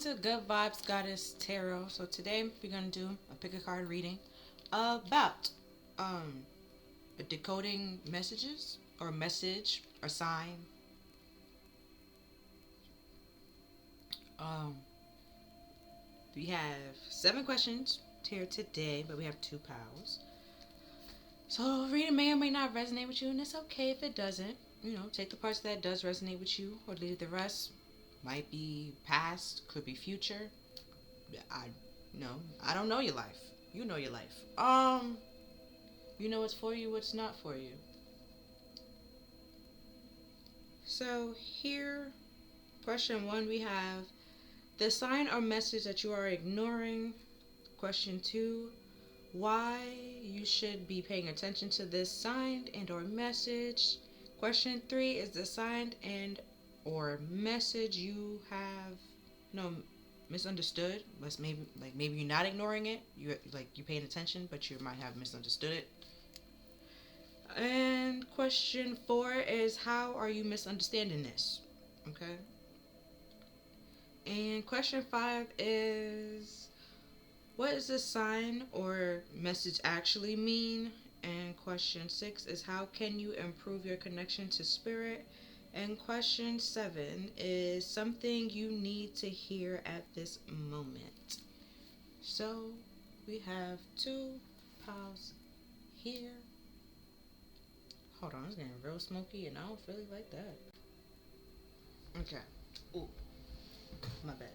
to Good Vibes Goddess Tarot. So today we're gonna do a pick a card reading about um decoding messages or message or sign. Um we have 7 questions here today, but we have 2 pals. So reading may or may not resonate with you, and it's okay if it doesn't. Take the parts that does resonate with you or leave the rest. Might be past, could be future. I I don't know your life. You know your life. You know what's for you, what's not for you. So here, question 1, we have the sign or message that you are ignoring. Question 2, why you should be paying attention to this sign and or message. Question 3 is the sign and or message you have misunderstood. Maybe you're not ignoring it. You're paying attention, but you might have misunderstood it. And question 4 is, how are you misunderstanding this? Okay. And question 5 is, what does this sign or message actually mean? And question 6 is, how can you improve your connection to spirit? And question 7 is, something you need to hear at this moment. So we have 2 piles here. Hold on, it's getting real smoky and I don't really like that. Okay. Ooh, my bad.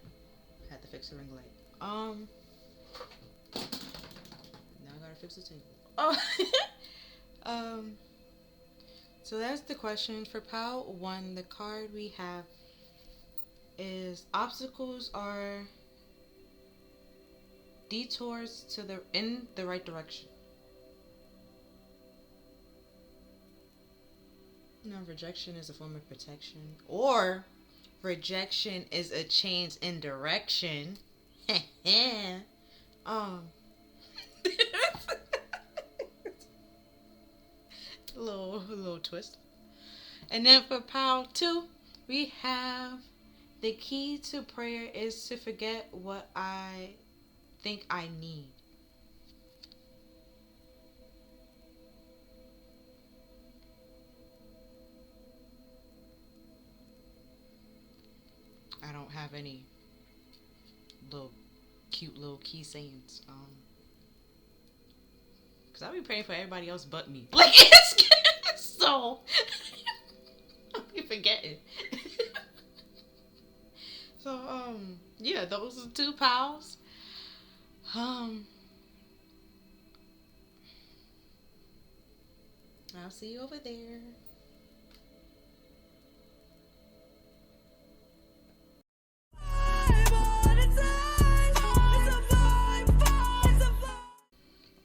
Had to fix the ring light. Now I gotta fix the table. Oh. So that's the question. For pile 1, the card we have is, obstacles are detours in the right direction. Rejection is a form of protection, or rejection is a change in direction. A little twist. And then for pile 2, we have, the key to prayer is to forget what I think I need. I don't have any cute little key sayings. Because I'll be praying for everybody else but me. It's so... I'll be forgetting. So, yeah, those are 2 pals. I'll see you over there.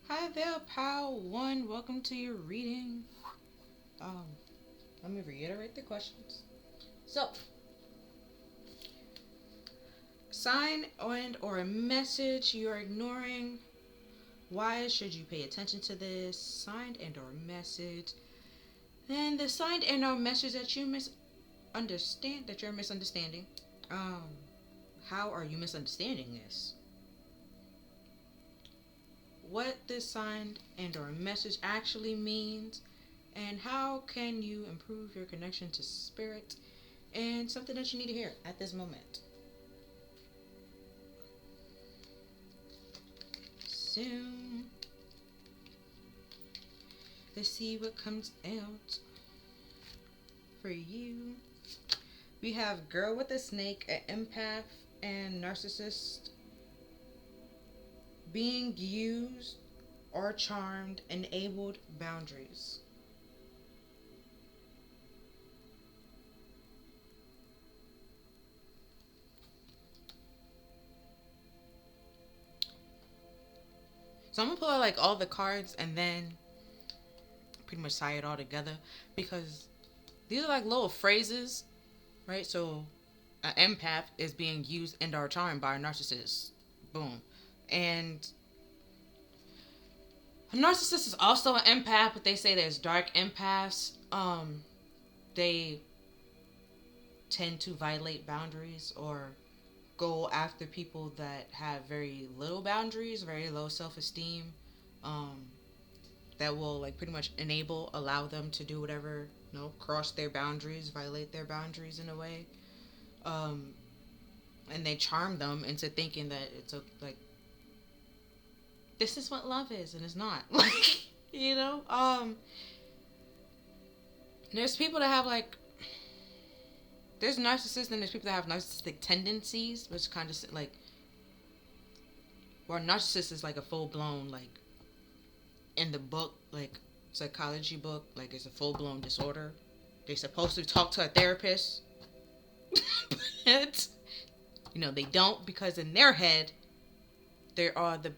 Hi there, pal 1. Welcome to your reading. Let me reiterate the questions. So, sign and or a message you're ignoring. Why should you pay attention to this sign and or message? Then the sign and or message that you're misunderstanding. How are you misunderstanding this? What this sign and or message actually means, and how can you improve your connection to spirit, and something that you need to hear at this moment. So let's see what comes out for you. We have girl with a snake, an empath, and narcissist. Being used or charmed, enabled boundaries. So I'm gonna pull out all the cards and then pretty much tie it all together, because these are little phrases, right? So an empath is being used and or charmed by a narcissist. Boom. And a narcissist is also an empath, but they say there's dark empaths. They tend to violate boundaries or go after people that have very little boundaries, very low self-esteem, um, that will like pretty much allow them to do whatever, cross their boundaries, violate their boundaries in a way, um, and they charm them into thinking that it's like this is what love is, and it's not. Like, there's people that have like there's narcissists and there's people that have narcissistic tendencies, which kind of like, well, narcissist is like a full blown like in the book, like psychology book, like it's a full blown disorder. They're supposed to talk to a therapist, but they don't, because in their head they are the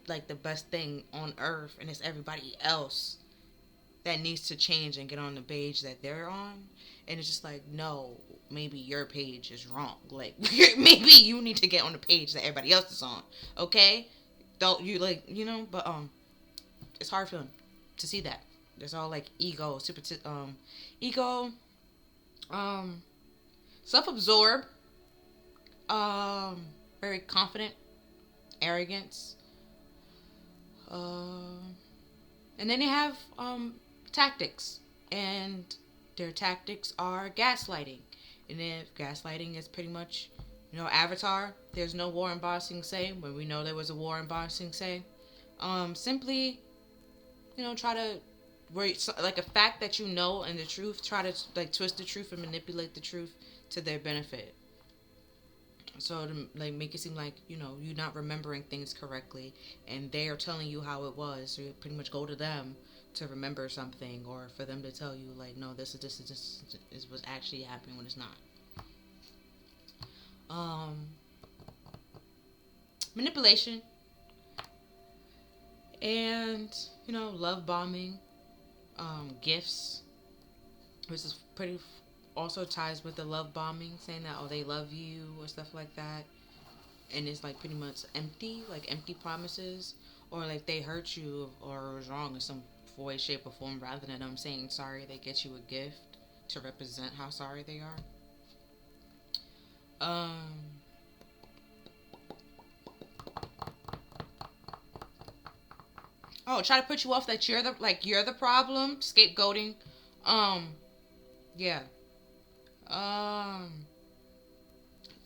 best thing on earth, and it's everybody else that needs to change and get on the page that they're on. And it's just like, no, maybe your page is wrong. Like, maybe you need to get on the page that everybody else is on. Okay? Don't you but it's hard for them to see that. There's all like ego, self-absorbed, very confident, arrogance, and then they have tactics, and their tactics are gaslighting. And if gaslighting is pretty much, Avatar, there's no war in Ba Sing Se, when we know there was a war in Ba Sing Se. Simply, try to, like a fact that and the truth, try to like twist the truth and manipulate the truth to their benefit. So to like make it seem like, you're not remembering things correctly, and they are telling you how it was. So you pretty much go to them to remember something, or for them to tell you like, no, this is what's actually happening when it's not. Manipulation, and love bombing, gifts, which is pretty also ties with the love bombing, saying that, oh, they love you or stuff like that, and it's like pretty much empty promises, or like they hurt you or was wrong in some way, shape, or form, rather than them saying sorry. They get you a gift to represent how sorry they are. Try to put you off that you're the problem, scapegoating. Yeah.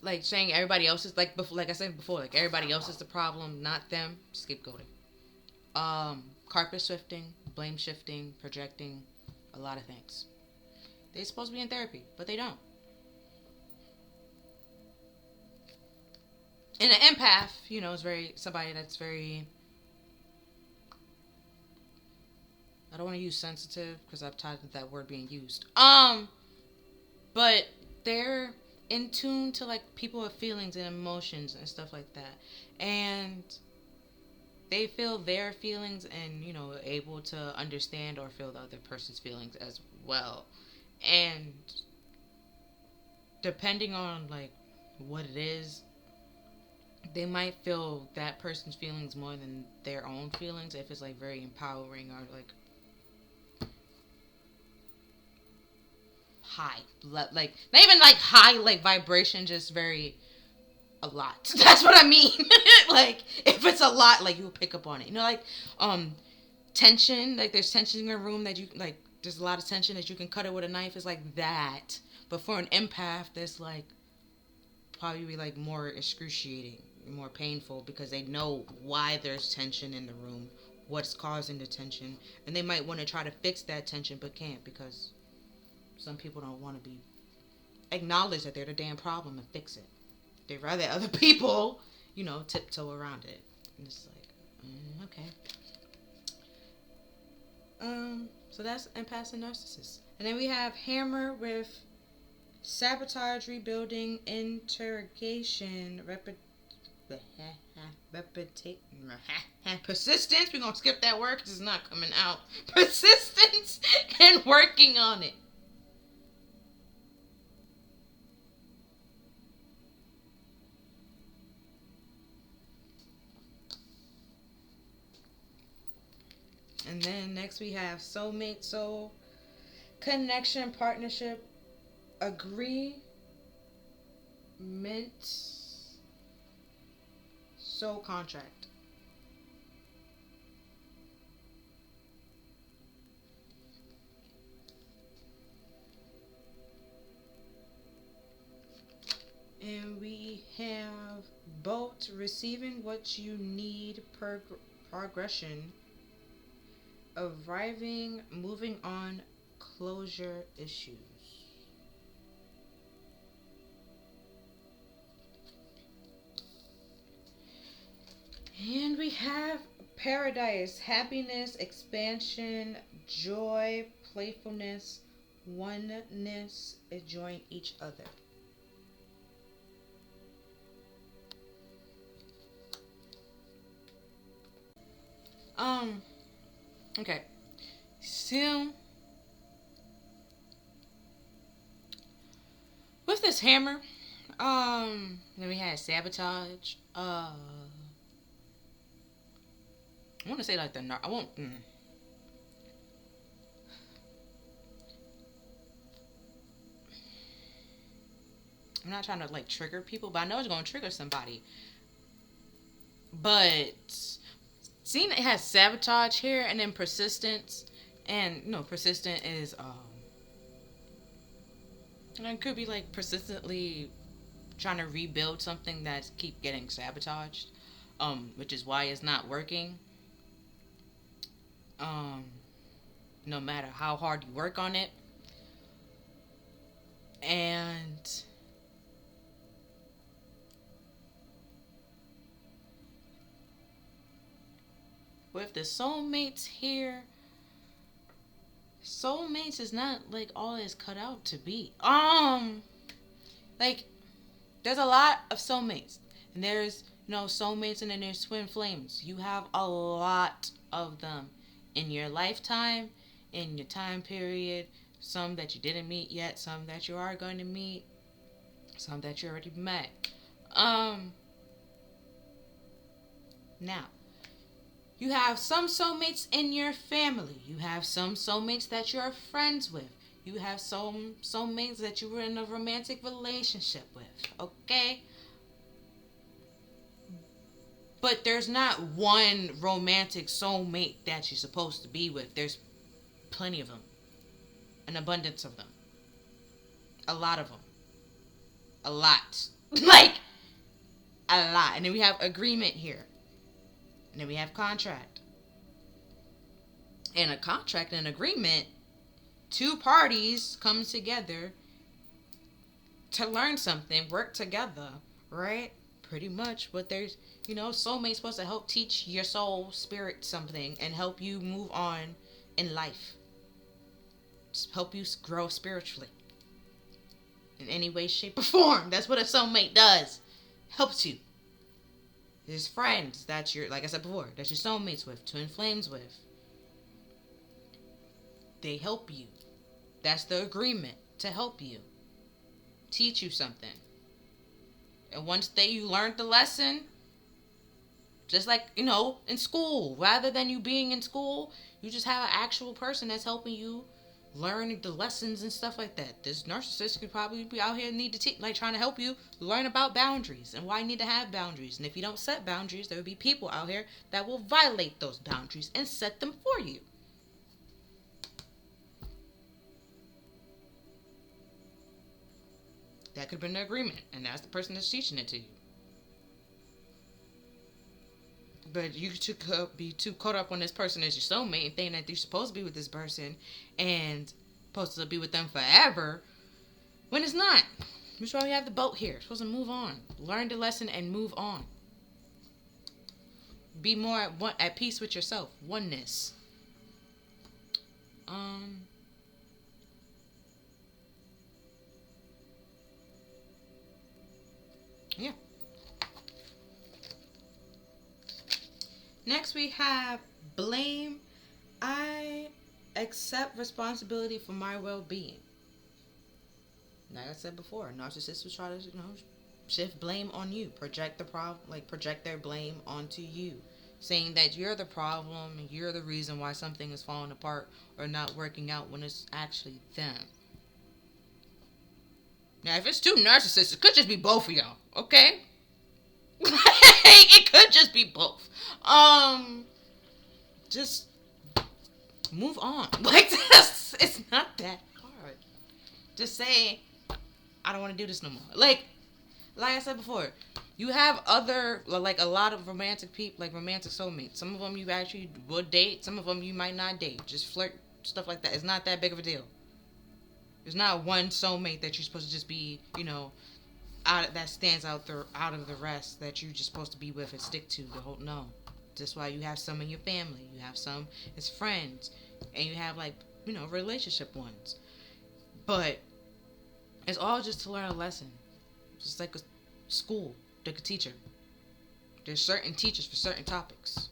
Like saying everybody else is like I said before, like everybody else is the problem, not them, scapegoating. Carpet shifting, blame shifting, projecting, a lot of things. They're supposed to be in therapy, but they don't. And an empath, is somebody that's very, I don't want to use sensitive because I'm tired of that word being used. But they're in tune to like people with feelings and emotions and stuff like that, and they feel their feelings and able to understand or feel the other person's feelings as well. And depending on like what it is, they might feel that person's feelings more than their own feelings, if it's like very empowering or like high, like not even like high like vibration, just very a lot. That's what I mean. Like if it's a lot, like you'll pick up on it. Like tension, like there's tension in a room that you like, there's a lot of tension that you can cut it with a knife. It's like that. But for an empath, there's like probably be like more excruciating, more painful, because they know why there's tension in the room, what's causing the tension, and they might want to try to fix that tension but can't, because some people don't want to be acknowledge that they're the damn problem and fix it. They'd rather other people, tiptoe around it. And it's like, okay. So that's empaths and narcissists. And then we have Hammer with sabotage, rebuilding, interrogation, persistence. We're gonna skip that word because it's not coming out. Persistence and working on it. And then next we have soulmate, soul, connection, partnership, agreement, soul contract. And we have both receiving what you need, progression, arriving, moving on, closure issues. And we have paradise, happiness, expansion, joy, playfulness, oneness, enjoying each other. Okay. So, with this hammer, then we had sabotage. I want to say like I won't. I'm not trying to like trigger people, but I know it's gonna trigger somebody. But seeing it has sabotage here, and then persistence, and persistent is and it could be like persistently trying to rebuild something that keep getting sabotaged, which is why it's not working. No matter how hard you work on it, and with the soulmates here, soulmates is not like all it's cut out to be. Like there's a lot of soulmates, and there's soulmates, and then there's twin flames. You have a lot of them in your lifetime, in your time period. Some that you didn't meet yet, some that you are going to meet, some that you already met. Now, you have some soulmates in your family. You have some soulmates that you're friends with. You have some soulmates that you were in a romantic relationship with. Okay? But there's not one romantic soulmate that you're supposed to be with. There's plenty of them. An abundance of them. A lot of them. A lot. Like, a lot. And then we have agreement here. And then we have contract. In a contract and agreement, two parties come together to learn something, work together, right? Pretty much what there's, soulmate's supposed to help teach your soul, spirit something and help you move on in life. Just help you grow spiritually. In any way, shape, or form. That's what a soulmate does. Helps you. There's friends that you're, like I said before, that you're soulmates with, twin flames with. They help you. That's the agreement, to help you. Teach you something. And once you learned the lesson, just like, in school, rather than you being in school, you just have an actual person that's helping you learn the lessons and stuff like that. This narcissist could probably be out here trying to help you learn about boundaries and why you need to have boundaries. And if you don't set boundaries, there will be people out here that will violate those boundaries and set them for you. That could have been the agreement, and that's the person that's teaching it to you. But you could be too caught up on this person as your soulmate and thinking that you're supposed to be with this person and supposed to be with them forever, when it's not. That's why we have the boat here. You're supposed to move on. Learn the lesson and move on. Be more at peace with yourself. Oneness. Yeah. Next we have blame. I accept responsibility for my well-being. Like I said before, narcissists will try to, shift blame on you. Project the problem, project their blame onto you. Saying that you're the problem and you're the reason why something is falling apart or not working out when it's actually them. Now, if it's two narcissists, it could just be both of y'all, okay? It could just be both. Just move on. Like this, it's not that hard. Just say, I don't want to do this no more. Like I said before, you have other, like a lot of romantic people, like romantic soulmates. Some of them you actually would date. Some of them you might not date. Just flirt, stuff like that. It's not that big of a deal. There's not one soulmate that you're supposed to just be, that stands out of the rest that you're just supposed to be with and stick to the whole. No, that's why you have some in your family. You have some as friends, and you have relationship ones. But it's all just to learn a lesson. Just like a school, like a teacher. There's certain teachers for certain topics.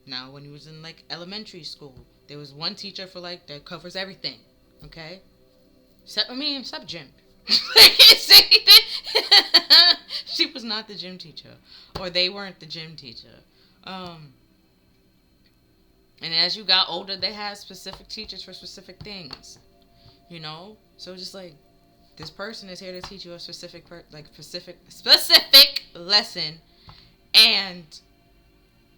Now, when he was in elementary school, there was one teacher for that covers everything. Okay, except gym. She was not the gym teacher, or they weren't the gym teacher. And as you got older, they had specific teachers for specific things. So just this person is here to teach you a specific lesson, and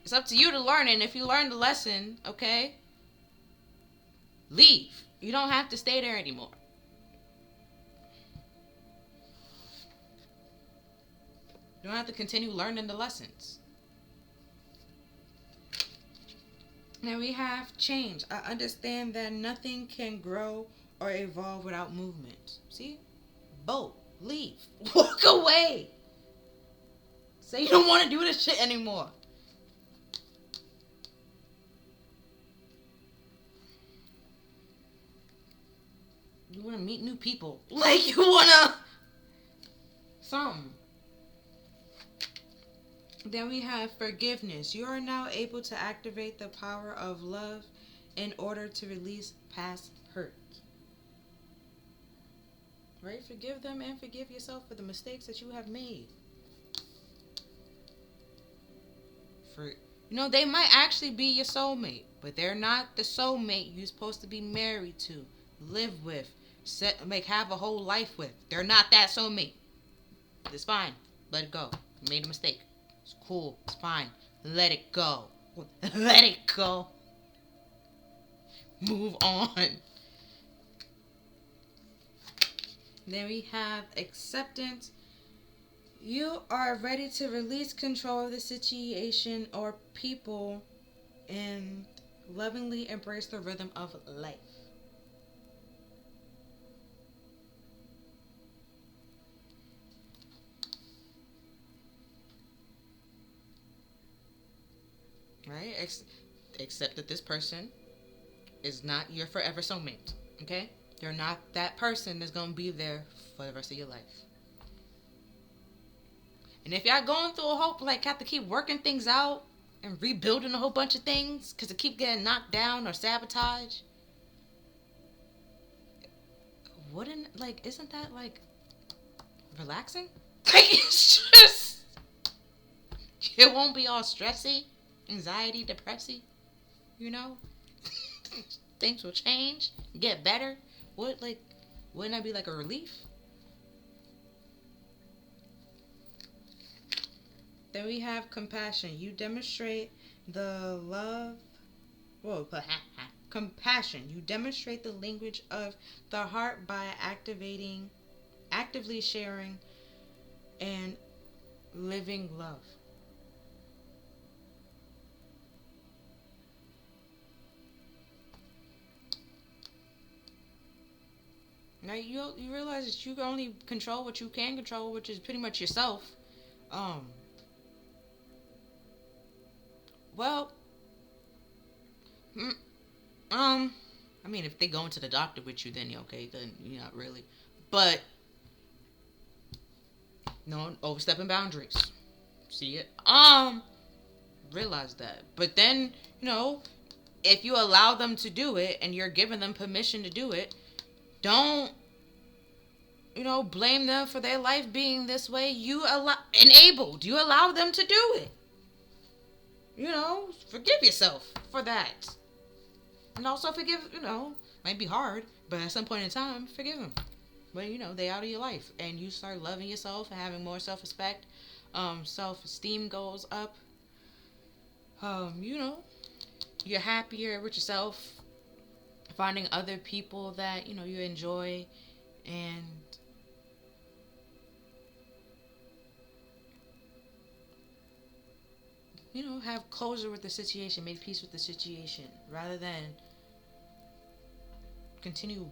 it's up to you to learn it. And if you learn the lesson, okay, leave. You don't have to stay there anymore. You don't have to continue learning the lessons. Now we have change. I understand that nothing can grow or evolve without movement. See? Bolt. Leave. Walk away. Say you don't want to do this shit anymore. You want to meet new people. You want to... something. Then we have forgiveness. You are now able to activate the power of love in order to release past hurt. Right? Forgive them and forgive yourself for the mistakes that you have made. They might actually be your soulmate, but they're not the soulmate you're supposed to be married to, live with, have a whole life with. They're not that soulmate. It's fine. Let it go. You made a mistake. It's cool. It's fine. Let it go. Let it go. Move on. Then we have acceptance. You are ready to release control of the situation or people and lovingly embrace the rhythm of life. Right? Accept that this person is not your forever soulmate. Okay? You're not that person that's going to be there for the rest of your life. And if y'all going through a whole, have to keep working things out and rebuilding a whole bunch of things because it keep getting knocked down or sabotaged, isn't that, relaxing? It's just, it won't be all stressy, anxiety, depressy, Things will change, get better. Wouldn't that be a relief? Then we have compassion. You demonstrate the love. Compassion. You demonstrate the language of the heart by actively sharing, and living love. Now you realize that you can only control what you can control, which is pretty much yourself. Well, I mean, if they go into the doctor with you, then you're okay. Then you're not really. But no overstepping boundaries. See it? Realize that. But then if you allow them to do it and you're giving them permission to do it, don't blame them for their life being this way. You allow them to do it. Forgive yourself for that. And also forgive, might be hard, but at some point in time, forgive them. When, they out of your life and you start loving yourself and having more self-respect, self-esteem goes up. You know, you're happier with yourself, finding other people that, you know, you enjoy, and you know, have closure with the situation, make peace with the situation, rather than continue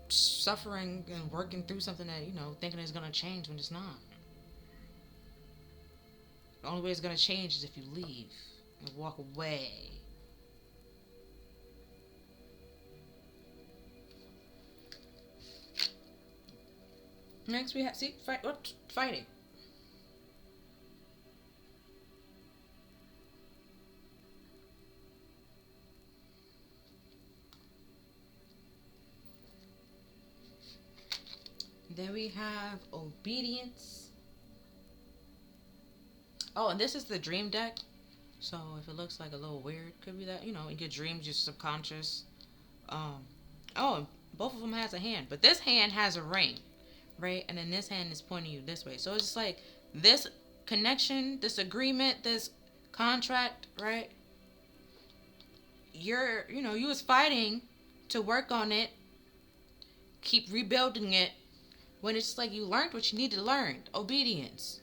suffering and working through something that, you know, thinking is gonna change when it's not. The only way it's gonna change is if you leave and walk away. Next we have fighting. Then we have obedience. Oh, and this is the dream deck. So if it looks like a little weird, could be that, you know, in your dreams, your subconscious. Oh, and both of them has a hand, but this hand has a ring, right? And then this hand is pointing you this way. So it's like this connection, this agreement, this contract, right? You was fighting to work on it, keep rebuilding it, when it's like you learned what you need to learn. Obedience.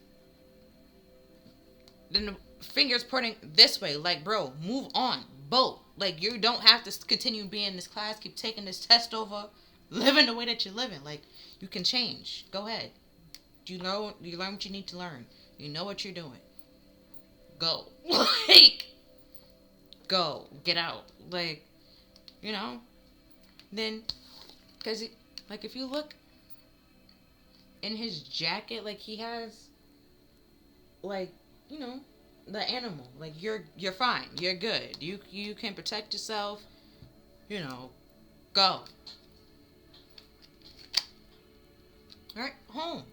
Then the finger's pointing this way, like, bro, move on. Both. Like, you don't have to continue being in this class, keep taking this test over, living the way that you're living. Like, you can change. Go ahead. You learn what you need to learn. You know what you're doing. Go. Like, go. Get out. Like, you know. Then, because, like, if you look in his jacket, like, he has, like, you know, the animal. Like, you're fine. You're good. You can protect yourself. You know, go. Alright, home.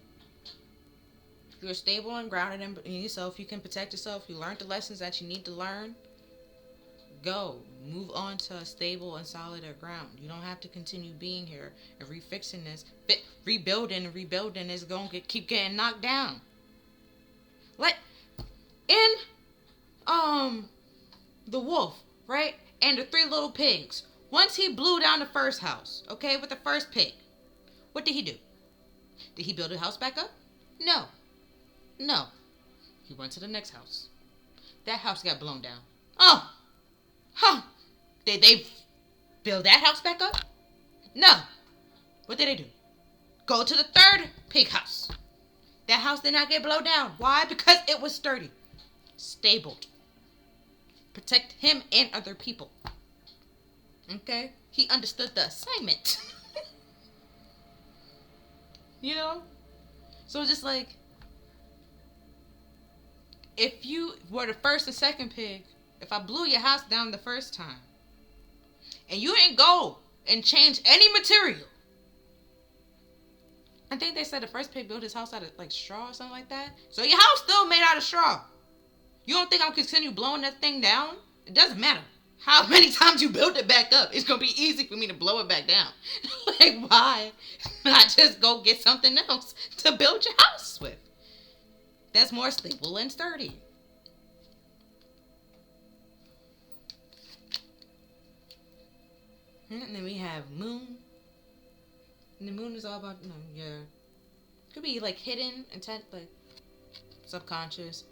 You're stable and grounded in yourself. You can protect yourself. You learned the lessons that you need to learn. Go. Move on to a stable and solider ground. You don't have to continue being here and refixing this. Rebuilding is going to keep getting knocked down. Like, in the wolf, right? And the three little pigs. Once he blew down the first house, okay, with the first pig, what did he do? Did he build the house back up? No. He went to the next house. That house got blown down. Oh. Huh. Did they build that house back up? No. What did they do? Go to the third pig house. That house did not get blown down. Why? Because it was sturdy. Stable. Protect him and other people. Okay? He understood the assignment. You know? So it's just like, if you were the first and second pig, if I blew your house down the first time, and you didn't go and change any material, I think they said the first pig built his house out of like straw or something like that. So your house still made out of straw. You don't think I'm continue blowing that thing down? It doesn't matter how many times you build it back up. It's gonna be easy for me to blow it back down. Like, why not just go get something else to build your house with? That's more stable and sturdy. And then we have moon. And the moon is all about, you know, your, could be like hidden intent, like subconscious,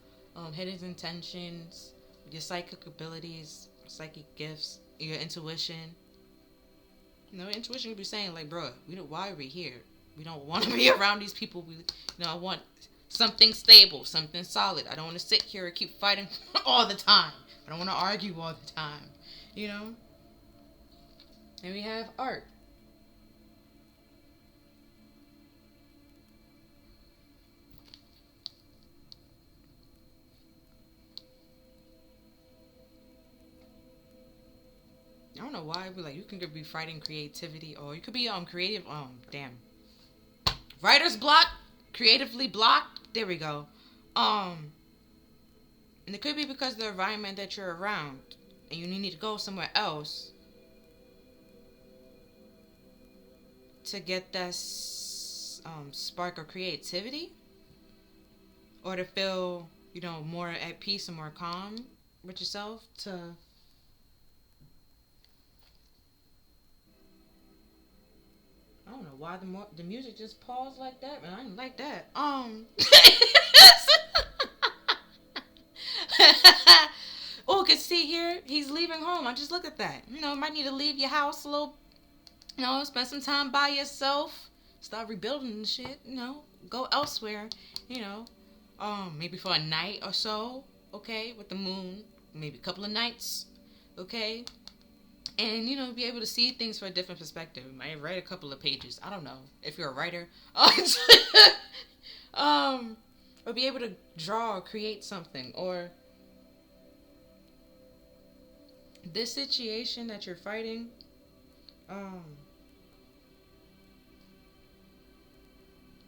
hidden intentions, your psychic abilities, psychic gifts, your intuition. You know, intuition could be saying like, bro, why are we here? We don't want to be around these people. I want something stable, something solid. I don't want to sit here and keep fighting all the time. I don't want to argue all the time. You know? And we have art. I don't know why, but like you can be fighting creativity, or you could be creative. Writer's block, creatively blocked. There we go. And it could be because of the environment that you're around, and you need to go somewhere else to get that spark of creativity. or to feel, more at peace and more calm with yourself, to I don't know why the music just paused like that, man. I didn't like that. Oh, can see here, he's leaving home. I just looked at that. Might need to leave your house a little, spend some time by yourself. Start rebuilding the shit, Go elsewhere, you know. Maybe for a night or so, okay, with the moon. Maybe a couple of nights, okay? And, be able to see things from a different perspective. You might write a couple of pages. I don't know if you're a writer. Or be able to draw or create something. Or this situation that you're fighting,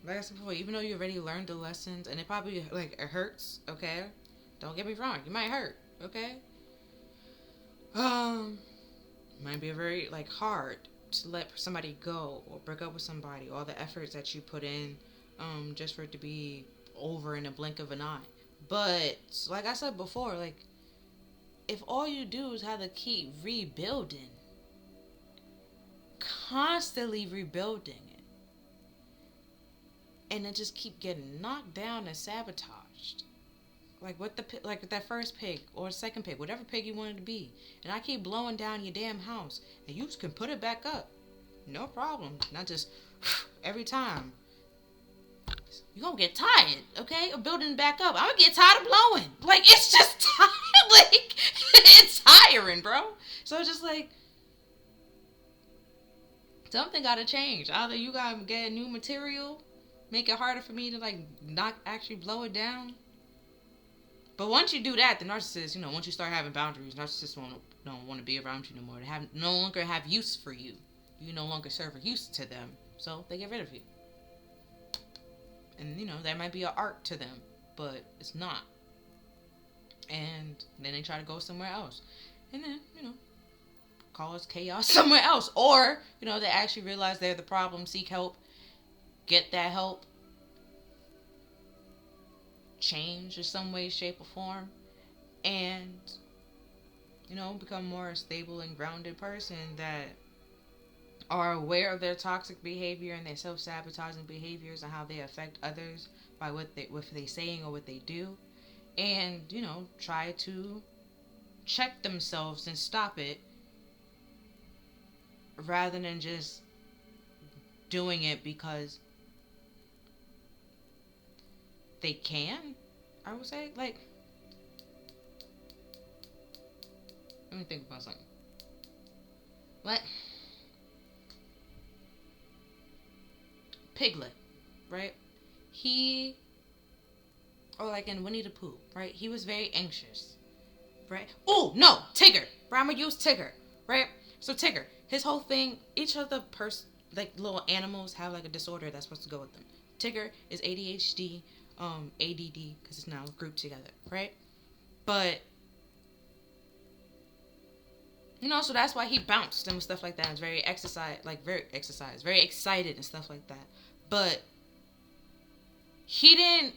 like I said before, even though you already learned the lessons, and it probably, it hurts, okay? Don't get me wrong, you might hurt, okay? Might be very, hard to let somebody go or break up with somebody. All the efforts that you put in, just for it to be over in a blink of an eye. But, like I said before, if all you do is have to keep rebuilding, constantly rebuilding it, and it just keep getting knocked down and sabotaged, with that first pig or second pig, whatever pig you wanted to be, and I keep blowing down your damn house, and you can put it back up, no problem. Not just every time. You're gonna get tired, okay, of building back up. I'm gonna get tired of blowing. It's just tired. It's tiring, bro. So it's just something gotta change. Either you gotta get new material, make it harder for me to not actually blow it down. But once you do that, the narcissist, once you start having boundaries, narcissists don't want to be around you no more. They no longer have use for you. You no longer serve a use to them, so they get rid of you. And that might be an art to them, but it's not. And then they try to go somewhere else, and then cause chaos somewhere else, or they actually realize they're the problem, seek help, get that help, change in some way, shape, or form, and become more a stable and grounded person that are aware of their toxic behavior and their self-sabotaging behaviors and how they affect others by what they saying or what they do, and try to check themselves and stop it, rather than just doing it because they can. I would say, let me think about something. Piglet, right? Or in Winnie the Pooh, right? He was very anxious, right? Oh, no, Tigger. Right, I'm gonna use Tigger, right? So Tigger, his whole thing, each of the little animals have a disorder that's supposed to go with them. Tigger is ADHD, ADD, because it's now grouped together, right? But so that's why he bounced and stuff like that. It's very very excited and stuff like that. But he didn't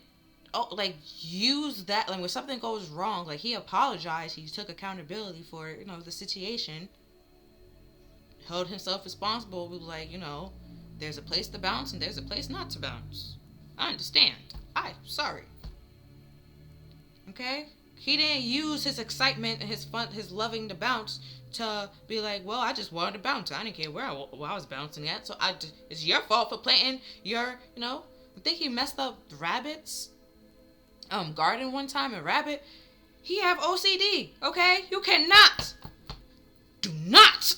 use that, when something goes wrong, he apologized, he took accountability for the situation, held himself responsible, was there's a place to bounce and there's a place not to bounce. I understand. I'm sorry. Okay? He didn't use his excitement and his fun, his loving to bounce, to be well, I just wanted to bounce. I didn't care where I was bouncing at. So it's your fault for planting your, I think he messed up Rabbit's garden one time. And Rabbit, he have OCD, okay? You do not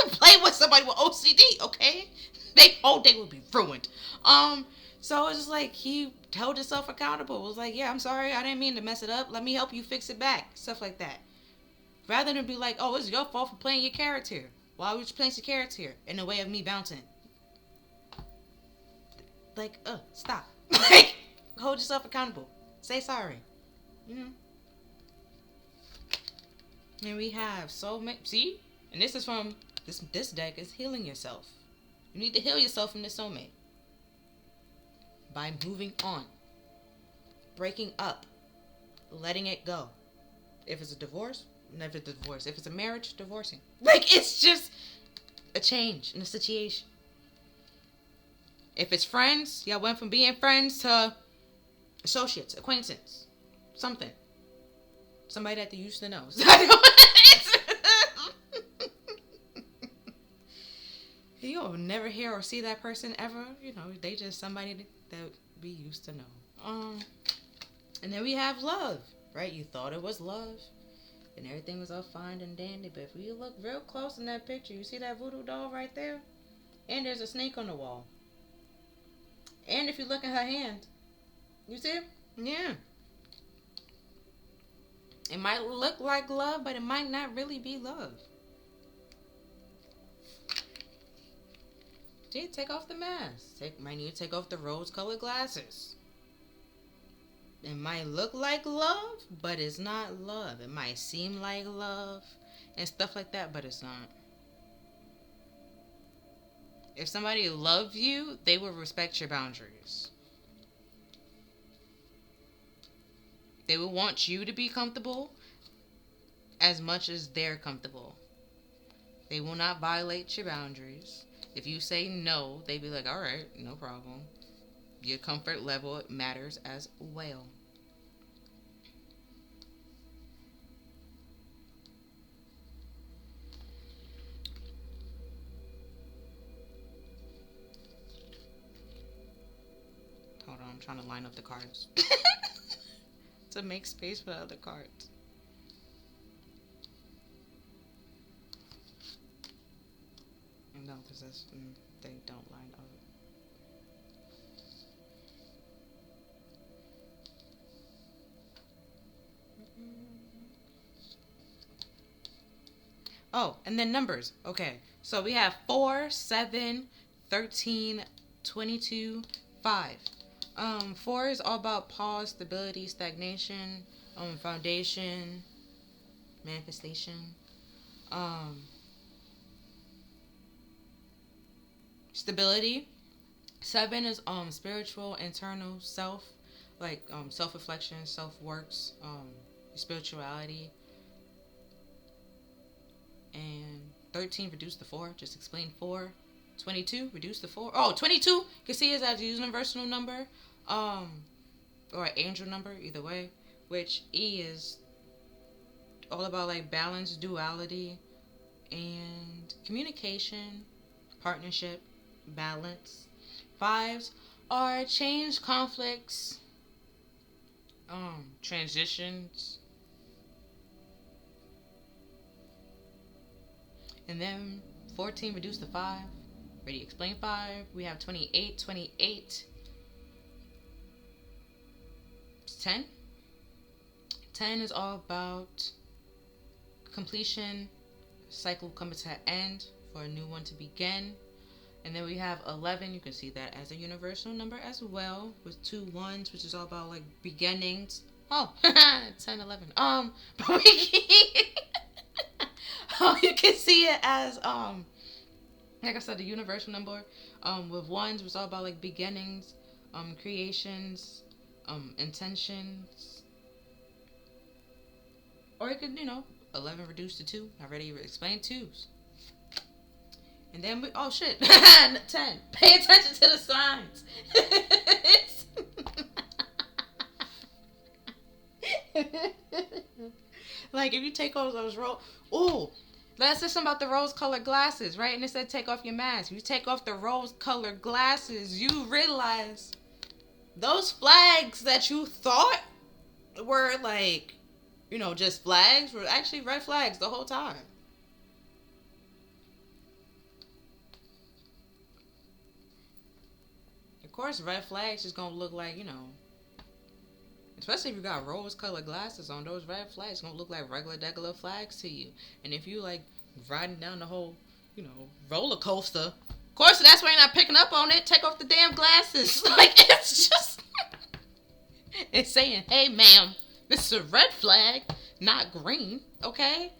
play with somebody with OCD, okay? They whole day will be ruined. So it's just he held himself accountable. It was yeah, I'm sorry, I didn't mean to mess it up. Let me help you fix it back. Stuff like that. Rather than be oh, it's your fault for playing your character. Why would you place your character in the way of me bouncing? Stop. Hold yourself accountable. Say sorry. And we have so many. See? And this is from this deck is healing yourself. You need to heal yourself from this soulmate by moving on. breaking up, letting it go. If it's a divorce, never divorce. If it's a marriage, divorcing. Like, it's just a change in the situation. If it's friends, y'all went from being friends to associates, acquaintance, something. Somebody that they used to know. You'll never hear or see that person ever. You know, they just somebody that we used to know. And then we have love, right? You thought it was love, and everything was all fine and dandy. But if you look real close in that picture, you see that voodoo doll right there? And there's a snake on the wall. And if you look at her hand, you see it? Yeah. It might look like love, but it might not really be love. See, take off the mask. Might need to take off the rose-colored glasses. It might look like love, but it's not love. It might seem like love and stuff like that, but it's not. If somebody loves you, they will respect your boundaries. They will want you to be comfortable as much as they're comfortable. They will not violate your boundaries. If you say no, they be like, all right, no problem. Your comfort level matters as well. Hold on, I'm trying to line up the cards to make space for the other cards. No, because they don't line up. Oh, and then numbers. Okay, so we have 4, 7, 13, 22, 5. 4 is all about pause, stability, stagnation, foundation, manifestation. Stability. 7 is spiritual, internal self, like self-reflection, self-works, spirituality. And 13, reduce the 4. Just explain 4. 22, reduce the 4. Oh, 22, you can see it as a universal number, or an angel number, either way. Which E is all about like balance, duality, and communication, partnership, balance. 5s are change, conflicts, transitions. And then 14, reduce the 5. Ready, explain 5. We have 28. 28. 10. 10 is all about completion, cycle coming to an end for a new one to begin. And then we have 11. You can see that as a universal number as well, with 2 1s, which is all about like beginnings. Oh, 10, 11. But you can see it as like I said, the universal number. With 1s, it's all about like beginnings, creations, intentions. Or it could, 11 reduced to 2. I already explained 2s. And then oh shit, 10. Pay attention to the signs. Like if you take off those let's say something about the rose-colored glasses, right? And it said take off your mask. You take off the rose-colored glasses, you realize those flags that you thought were like, just flags were actually red flags the whole time. Of course, red flags is gonna look like, especially if you got rose-colored glasses on, those red flags gonna look like regular flags to you. And if you like riding down the whole, roller coaster, of course that's why you're not picking up on it. Take off the damn glasses. Like it's just, it's saying, hey ma'am, this is a red flag, not green, okay?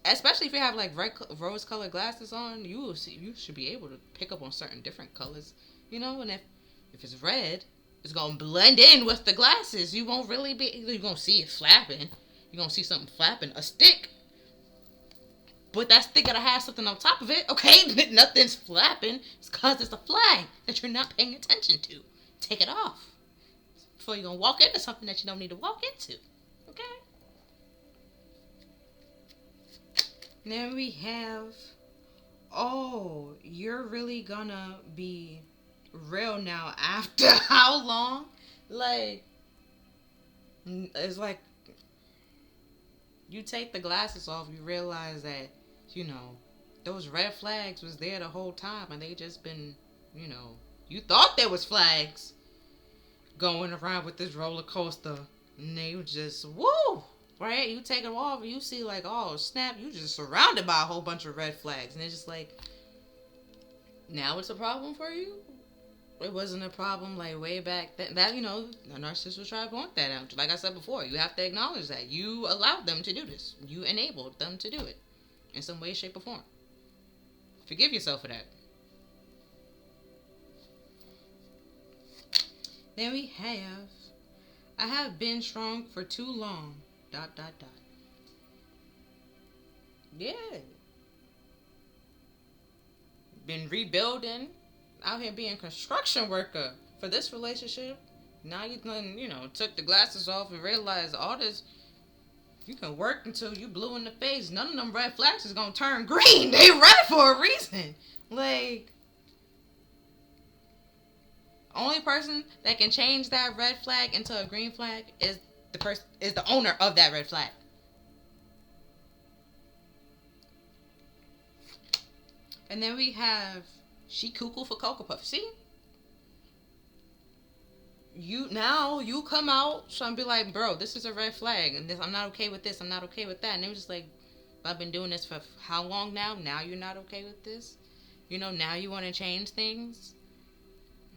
Especially if you have like rose-colored glasses on, you should be able to pick up on certain different colors, and if it's red, It's gonna blend in with the glasses. You won't really be. You're gonna see it flapping. You're gonna see something flapping. A stick. But that stick gotta have something on top of it. Okay, nothing's flapping. It's cause it's a flag that you're not paying attention to. Take it off before you're gonna walk into something that you don't need to walk into. Okay. And then we have, oh, you're really gonna be real now after how long? Like, it's like you take the glasses off, you realize that, those red flags was there the whole time, and they just been, you thought there was flags going around with this roller coaster, and they were just, woo! Right? You take them off, and you see like, oh, snap, you just surrounded by a whole bunch of red flags, and it's just like, now it's a problem for you? It wasn't a problem like way back then. That, a narcissist will try to point that out. Like I said before, you have to acknowledge that. You allowed them to do this. You enabled them to do it in some way, shape, or form. Forgive yourself for that. Then we have, I have been strong for too long. ... Yeah. Been rebuilding. Out here being a construction worker for this relationship. Now you done, took the glasses off and realized all this. You can work until you blue in the face. None of them red flags is gonna turn green. They red for a reason. Like, only person that can change that red flag into a green flag is the owner of that red flag. And then we have, she cuckoo for Cocoa Puff. See? You come out trying to be like, bro, this is a red flag, and this, I'm not okay with this, I'm not okay with that. And they were just like, I've been doing this for how long now? Now you're not okay with this? Now you want to change things?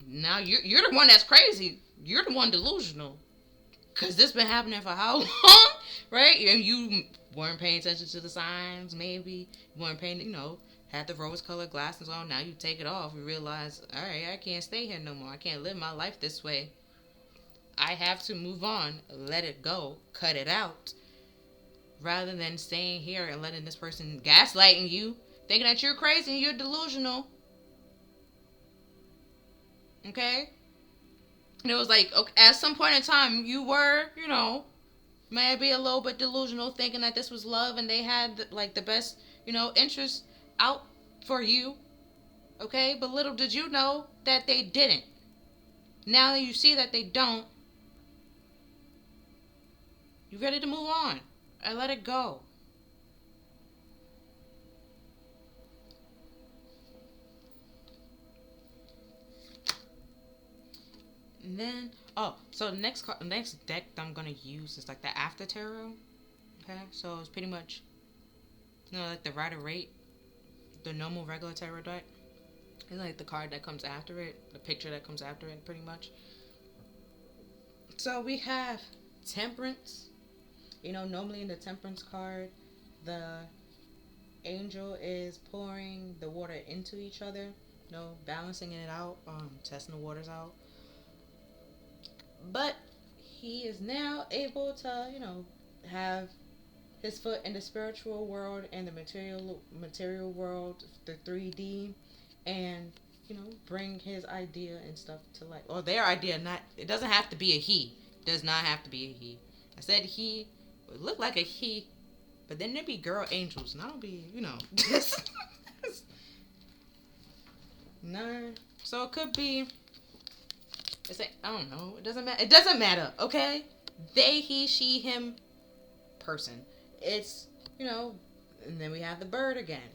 Now you're the one that's crazy. You're the one delusional. Because this been happening for how long? Right? And you weren't paying attention to the signs, maybe. You weren't paying, had the rose-colored glasses on. Now you take it off. You realize, all right, I can't stay here no more. I can't live my life this way. I have to move on, let it go, cut it out, rather than staying here and letting this person gaslighting you, thinking that you're crazy and you're delusional. Okay? And it was like, okay, at some point in time, you were, maybe a little bit delusional, thinking that this was love and they had, the best, interest out for you. Okay? But little did you know that they didn't. Now that you see that they don't, you ready to move on and let it go. And then, so the next deck that I'm gonna use is like the After Tarot. Okay, so it's pretty much, like the Rider Rate, the normal regular tarot deck. It's like the card that comes after it, the picture that comes after it, pretty much. So we have Temperance. Normally in the Temperance card, the angel is pouring the water into each other, balancing it out, testing the waters out. But he is now able to, have his foot in the spiritual world and the material world, the 3D, and, bring his idea and stuff to life. Or their idea, it doesn't have to be a he. It does not have to be a he. I said he. It look like a he, but then there'd be girl angels, and I don't be, Nah. So it could be, I don't know. It doesn't matter. It doesn't matter, okay? They, he, she, him, person. It's, and then we have the bird again.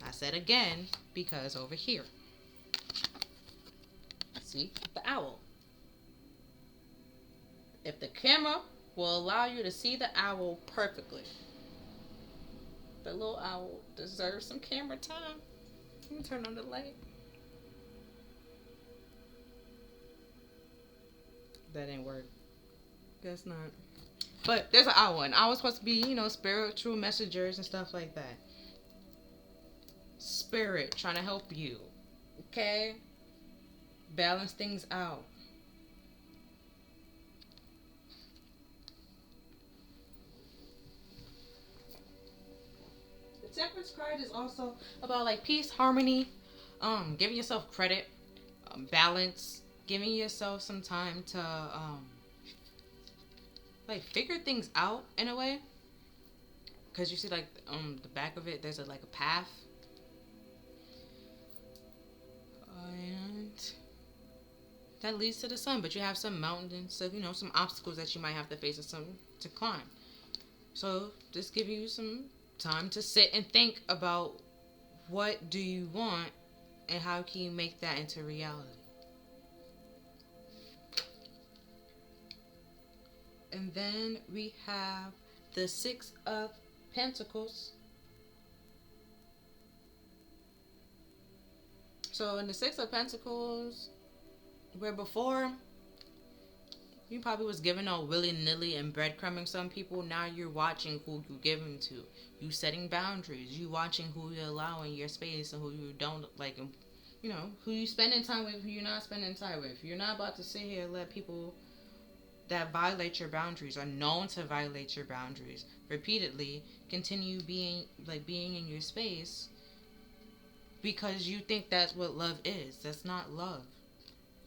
I said again because over here. See? The owl. If the camera will allow you to see the owl perfectly. The little owl deserves some camera time. Let me turn on the light. That didn't work. Guess not. But there's an owl, and owl's supposed to be, spiritual messengers and stuff like that. Spirit trying to help you. Okay? Balance things out. Temperance card is also about like peace, harmony, giving yourself credit, balance, giving yourself some time to like figure things out in a way. Cause you see like the back of it, there's like a path, and that leads to the sun. But you have some mountains, so some obstacles that you might have to face and some to climb. So just give you some time to sit and think about what do you want and how can you make that into reality. And then we have the Six of Pentacles. So in the Six of Pentacles, where before you probably was giving out willy-nilly and breadcrumbing some people, now you're watching who you giving to. You setting boundaries. You watching who you're allowing your space and who you don't like, and who you spending time with, who you're not spending time with. You're not about to sit here and let people that violate your boundaries, are known to violate your boundaries repeatedly, continue being in your space because you think that's what love is. That's not love.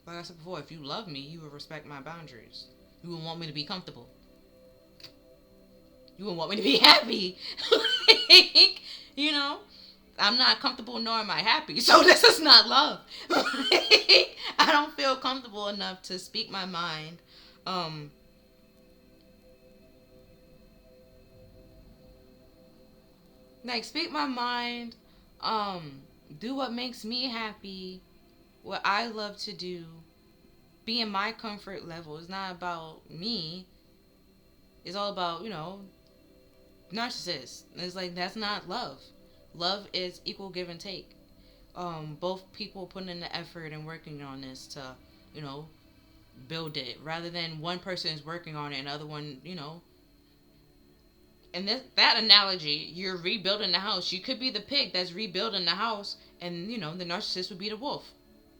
Like I said before, if you love me, you will respect my boundaries. You will want me to be comfortable. You will want me to be happy. I'm not comfortable nor am I happy. So this is not love. I don't feel comfortable enough to speak my mind. Speak my mind, do what makes me happy, what I love to do, be in my comfort level. It's not about me. It's all about, narcissists. It's like, that's not love. Love is equal give and take. Both people putting in the effort and working on this to, build it, rather than one person is working on it and the other one, and that analogy, you're rebuilding the house. You could be the pig that's rebuilding the house, and the narcissist would be the wolf,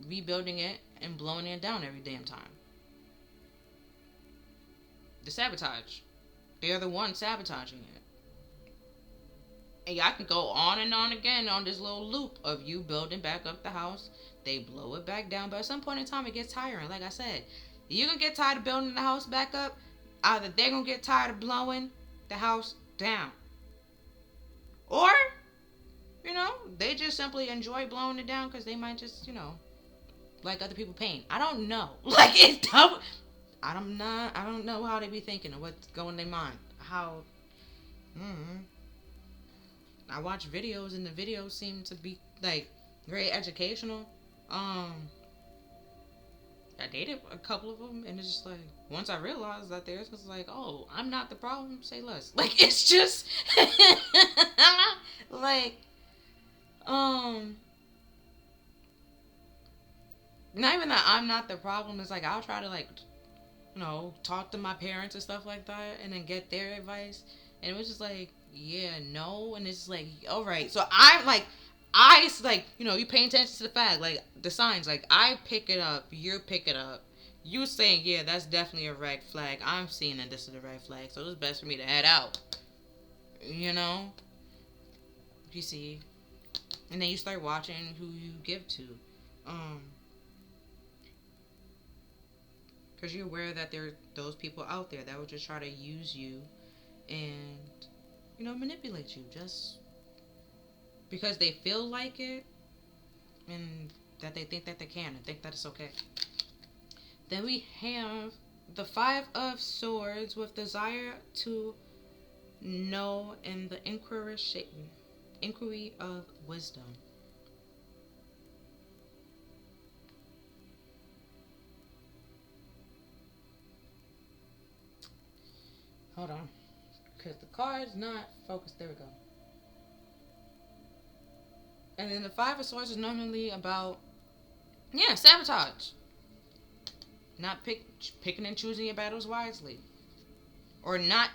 rebuilding it and blowing it down every damn time. The sabotage, they're the ones sabotaging it. And y'all can go on and on again on this little loop of you building back up the house. They blow it back down, but at some point in time it gets tiring. Like I said, you're gonna get tired of building the house back up. Either they're gonna get tired of blowing the house down, or they just simply enjoy blowing it down because they might just like other people pain. I don't know. Like, it's dumb. I don't know how they be thinking or what's going in their mind. How I watch videos and the videos seem to be like very educational. I dated a couple of them, and it's just like, once I realized that theirs was like, oh, I'm not the problem, say less. Like, it's just like, not even that I'm not the problem. It's like, I'll try to talk to my parents and stuff like that, and then get their advice, and it was just like, yeah, no, and it's like, all right. So I'm like, you paying attention to the fact, like, the signs, like, I pick it up, you pick it up. You saying, yeah, that's definitely a red flag. I'm seeing that this is a red flag, so it's best for me to head out. You see. And then you start watching who you give to. Because you're aware that there are those people out there that will just try to use you and, manipulate you just because they feel like it and that they think that they can and think that it's okay. Then we have the Five of Swords with desire to know and the inquiry of wisdom. Hold on, because the card's not focused. There we go. And then the Five of Swords is normally about, sabotage. Not picking and choosing your battles wisely. Or not,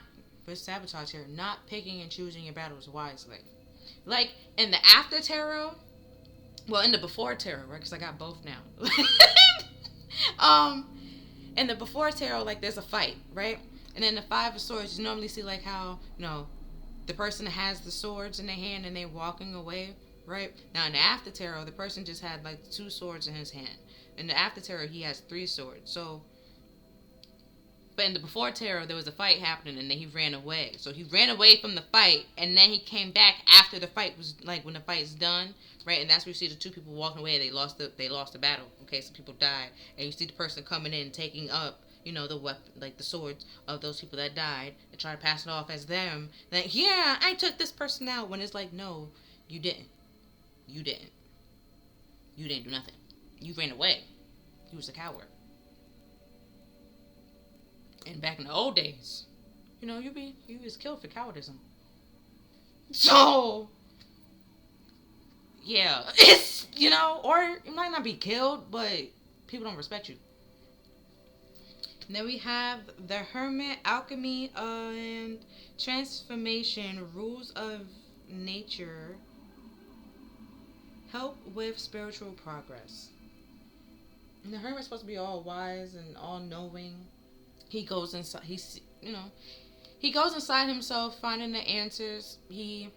with sabotage here, not picking and choosing your battles wisely. Like, in the after tarot, well, in the before tarot, right? Because I got both now. In the before tarot, like, there's a fight, right? And then the Five of Swords, you normally see, like, how, the person has the swords in their hand and they're walking away, right? Now in the after tarot, the person just had like 2 swords in his hand. In the after tarot, he has 3 swords. So, but in the before tarot, there was a fight happening and then he ran away. So he ran away from the fight and then he came back after the fight was, like, when the fight's done, right? And that's where you see the 2 people walking away. They lost the battle. Okay, some people died, and you see the person coming in taking up, you know, the weapon, like the swords of those people that died, and try to pass it off as them. Like, yeah, I took this person out. When it's like, no, you didn't. You didn't. You didn't do nothing. You ran away. You was a coward. And back in the old days, you know, you was killed for cowardism. So, yeah, it's, you know, or you might not be killed, but people don't respect you. And then we have the Hermit, Alchemy, and Transformation, Rules of Nature, help with spiritual progress. And the Hermit's supposed to be all wise and all knowing. He goes inside. He goes inside himself, finding the answers. He,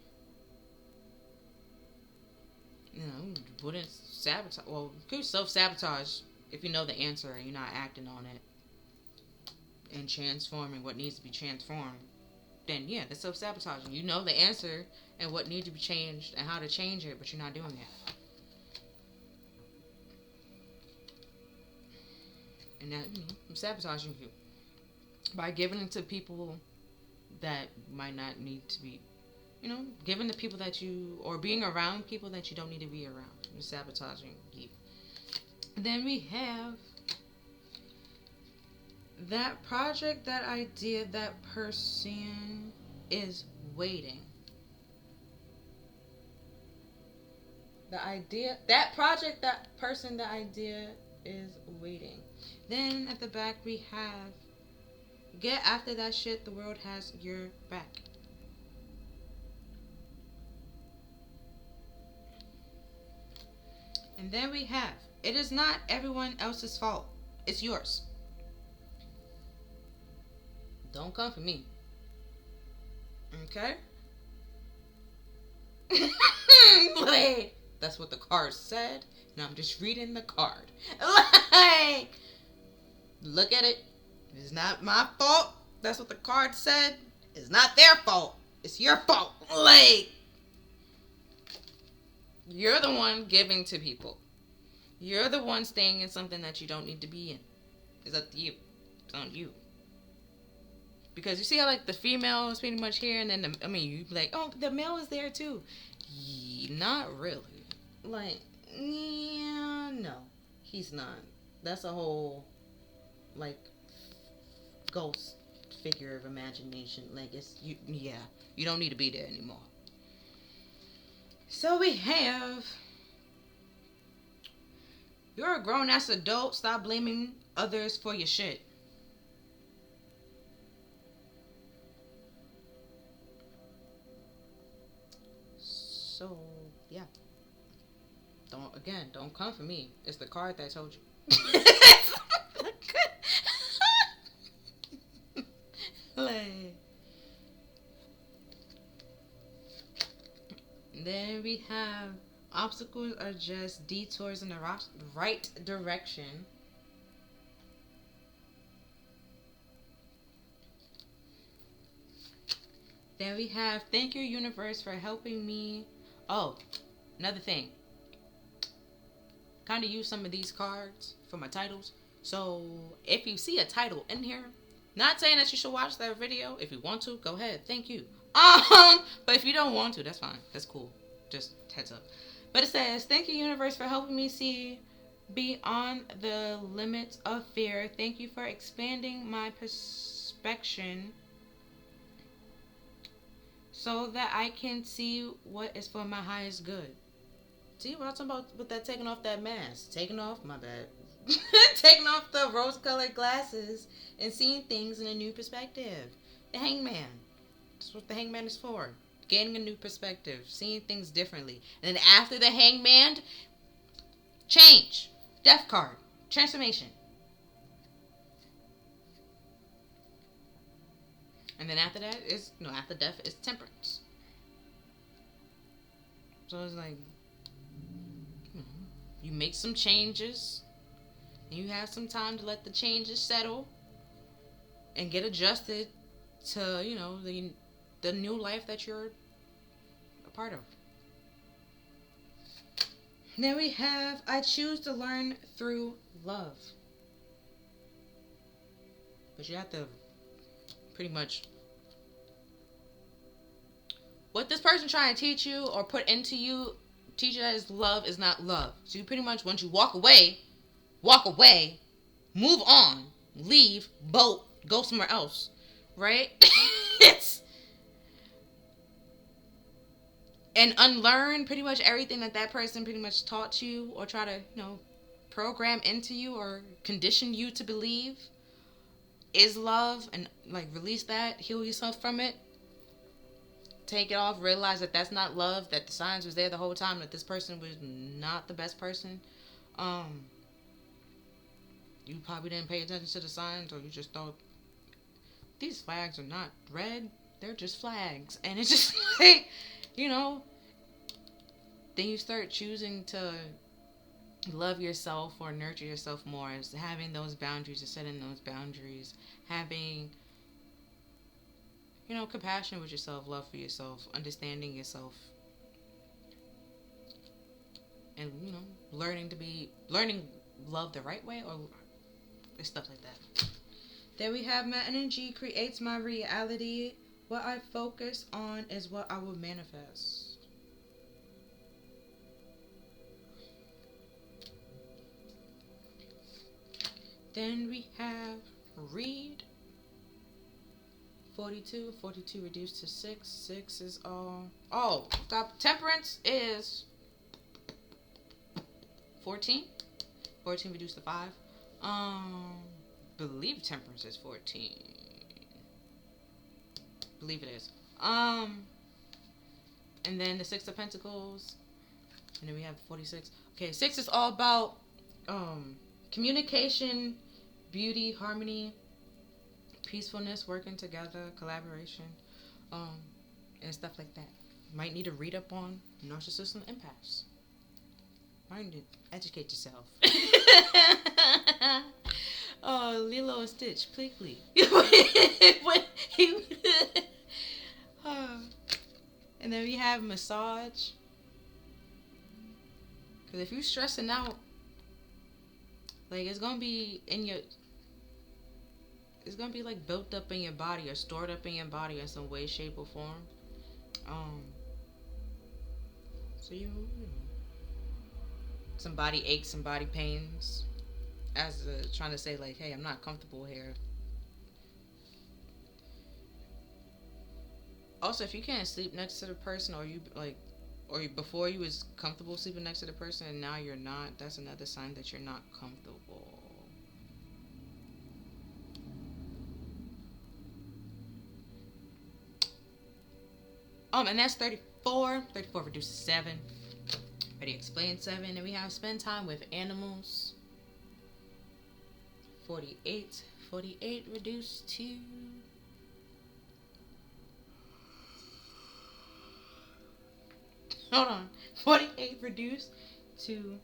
wouldn't sabotage. Well, you could self-sabotage if you know the answer and you're not acting on it and transforming what needs to be transformed. Then yeah, that's self-sabotaging. You know the answer and what needs to be changed and how to change it, but you're not doing it. And that, I'm sabotaging you by giving it to people that might not need to be, giving to people that you, or being around people that you don't need to be around. You're sabotaging you. Then we have that project, that idea, that person is waiting. The idea, that project, that person, the idea is waiting. Then at the back we have, get after that shit, the world has your back. And then we have, it is not everyone else's fault. It's yours. Don't come for me. Okay? Like, that's what the card said. And I'm just reading the card. Like, look at it. It's not my fault. That's what the card said. It's not their fault. It's your fault. Like, you're the one giving to people. You're the one staying in something that you don't need to be in. It's up to you. It's on you. Because you see how, like, the female is pretty much here, and then, you be like, oh, the male is there too. Not really. Like, yeah, no. He's not. That's a whole, like, ghost figure of imagination. Like, it's, you don't need to be there anymore. So we have, you're a grown-ass adult. Stop blaming others for your shit. So, yeah. Don't come for me. It's the card that told you. Like, then we have, obstacles are just detours in the right direction. Then we have, thank you, universe, for helping me. Oh, another thing. Kind of use some of these cards for my titles. So if you see a title in here, not saying that you should watch that video. If you want to, go ahead. Thank you. But if you don't want to, that's fine. That's cool. Just heads up. But it says, thank you, universe, for helping me see beyond the limits of fear. Thank you for expanding my perception so that I can see what is for my highest good. See what I'm talking about with that, taking off that mask. Taking off the rose-colored glasses and seeing things in a new perspective. The hangman. That's what the hangman is for. Gaining a new perspective. Seeing things differently. And then after the hangman, change. Death card. Transformation. And then after that is no after death is temperance. So it's like you make some changes, and you have some time to let the changes settle and get adjusted to the new life that you're a part of. Then we have I choose to learn through love. But you have to pretty much what this person trying to teach you or put into you, teach you that is love is not love. So you pretty much once you walk away, move on, leave, boat, go somewhere else, right? It's and unlearn pretty much everything that person pretty much taught you or try to program into you or condition you to believe is love, and like release that, heal yourself from it, take it off, realize that that's not love, that the signs was there the whole time, that this person was not the best person. You probably didn't pay attention to the signs, or you just thought these flags are not red, they're just flags, and it's just like then you start choosing to love yourself or nurture yourself more, as having those boundaries or setting those boundaries, having compassion with yourself, love for yourself, understanding yourself, and learning love the right way, or stuff like that. Then we have my energy creates my reality. What I focus on is what I will manifest. Then we have read. 42 reduced to 6. 6 is all. Oh, stop. Temperance is 14. 14 reduced to 5. Believe temperance is 14. Believe it is. And then the 6 of Pentacles. And then we have 46. Okay, 6 is all about communication, beauty, harmony, peacefulness, working together, collaboration, and stuff like that. Might need to read up on narcissism empaths. Might need to educate yourself. Oh, Lilo and Stitch, please. And then we have massage. Because if you're stressing out, like it's gonna be like built up in your body or stored up in your body in some way, shape, or form. So some body aches, some body pains, as trying to say like, hey, I'm not comfortable here. Also, if you can't sleep next to the person, or before you was comfortable sleeping next to the person and now you're not, that's another sign that you're not comfortable. And that's 34. 34 reduced to 7. Already explained 7. And we have spend time with animals. 48. 48 reduced to... Hold on. 48 reduced to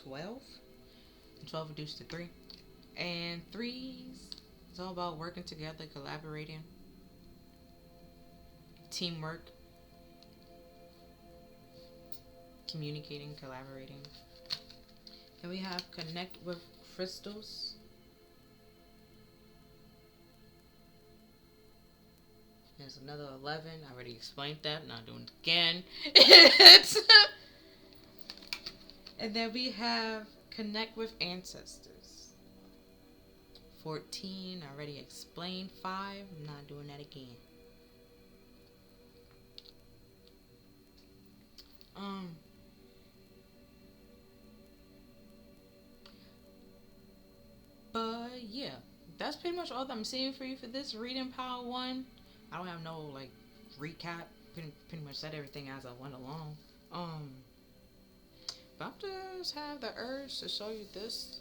12. And 12 reduced to 3. And 3's, it's all about working together, collaborating, teamwork, communicating, collaborating. And we have connect with crystals. There's another 11. I already explained that. Not doing it again. And then we have connect with ancestors. 14. I already explained. 5. I'm not doing that again. But yeah, that's pretty much all that I'm seeing for you for this reading power 1. I don't have no like recap. Pretty much said everything as I went along. But I just have the urge to show you this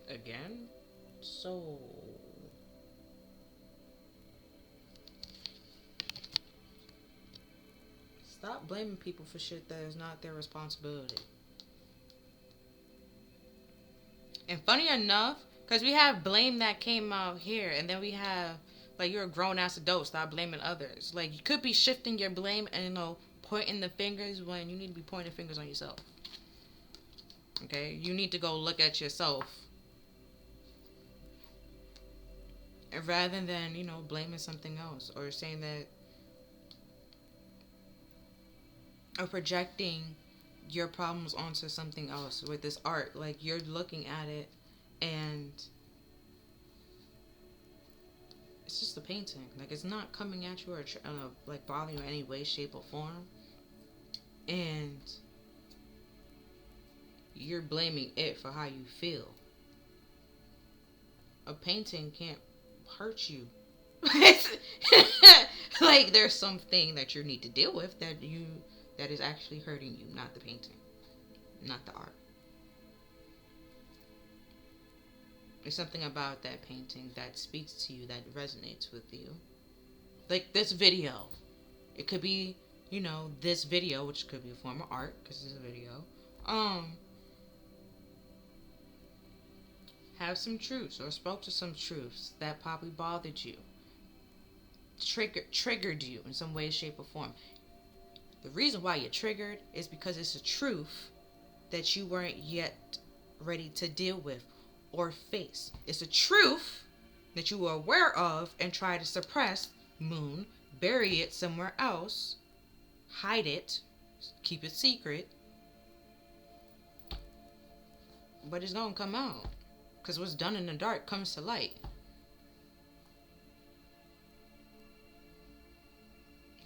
again, So, stop blaming people for shit that is not their responsibility. And funny enough, because we have blame that came out here, and then we have, like, you're a grown ass adult, stop blaming others. Like, you could be shifting your blame and, pointing the fingers when you need to be pointing fingers on yourself. Okay? You need to go look at yourself. And rather than, blaming something else or saying that, or projecting your problems onto something else with this art. Like, you're looking at it and it's just a painting. Like, it's not coming at you or like bothering you in any way, shape, or form. And you're blaming it for how you feel. A painting can't hurt you. Like, there's something that you need to deal with that is actually hurting you, not the painting, not the art. There's something about that painting that speaks to you, that resonates with you. Like this video. It could be, this video, which could be a form of art, because it's a video. Have some truths, or spoke to some truths that probably bothered you. Triggered you in some way, shape, or form. The reason why you're triggered is because it's a truth that you weren't yet ready to deal with or face. It's a truth that you were aware of and try to suppress, bury it somewhere else, hide it, keep it secret. But it's gonna come out. Because what's done in the dark comes to light.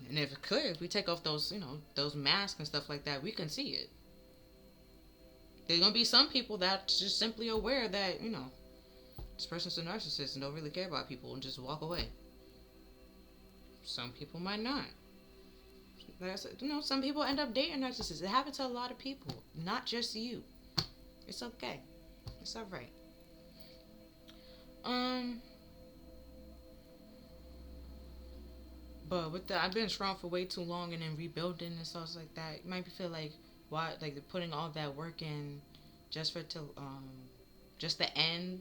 And if it's clear, if we take off those, those masks and stuff like that, we can see it. There's going to be some people that's just simply aware that, this person's a narcissist and don't really care about people and just walk away. Some people might not. Like I said, some people end up dating narcissists. It happens to a lot of people, not just you. It's okay. It's alright. But with I've been strong for way too long, and then rebuilding and stuff like that, you might feel like, why, like, they're putting all that work in just for it to, just the end,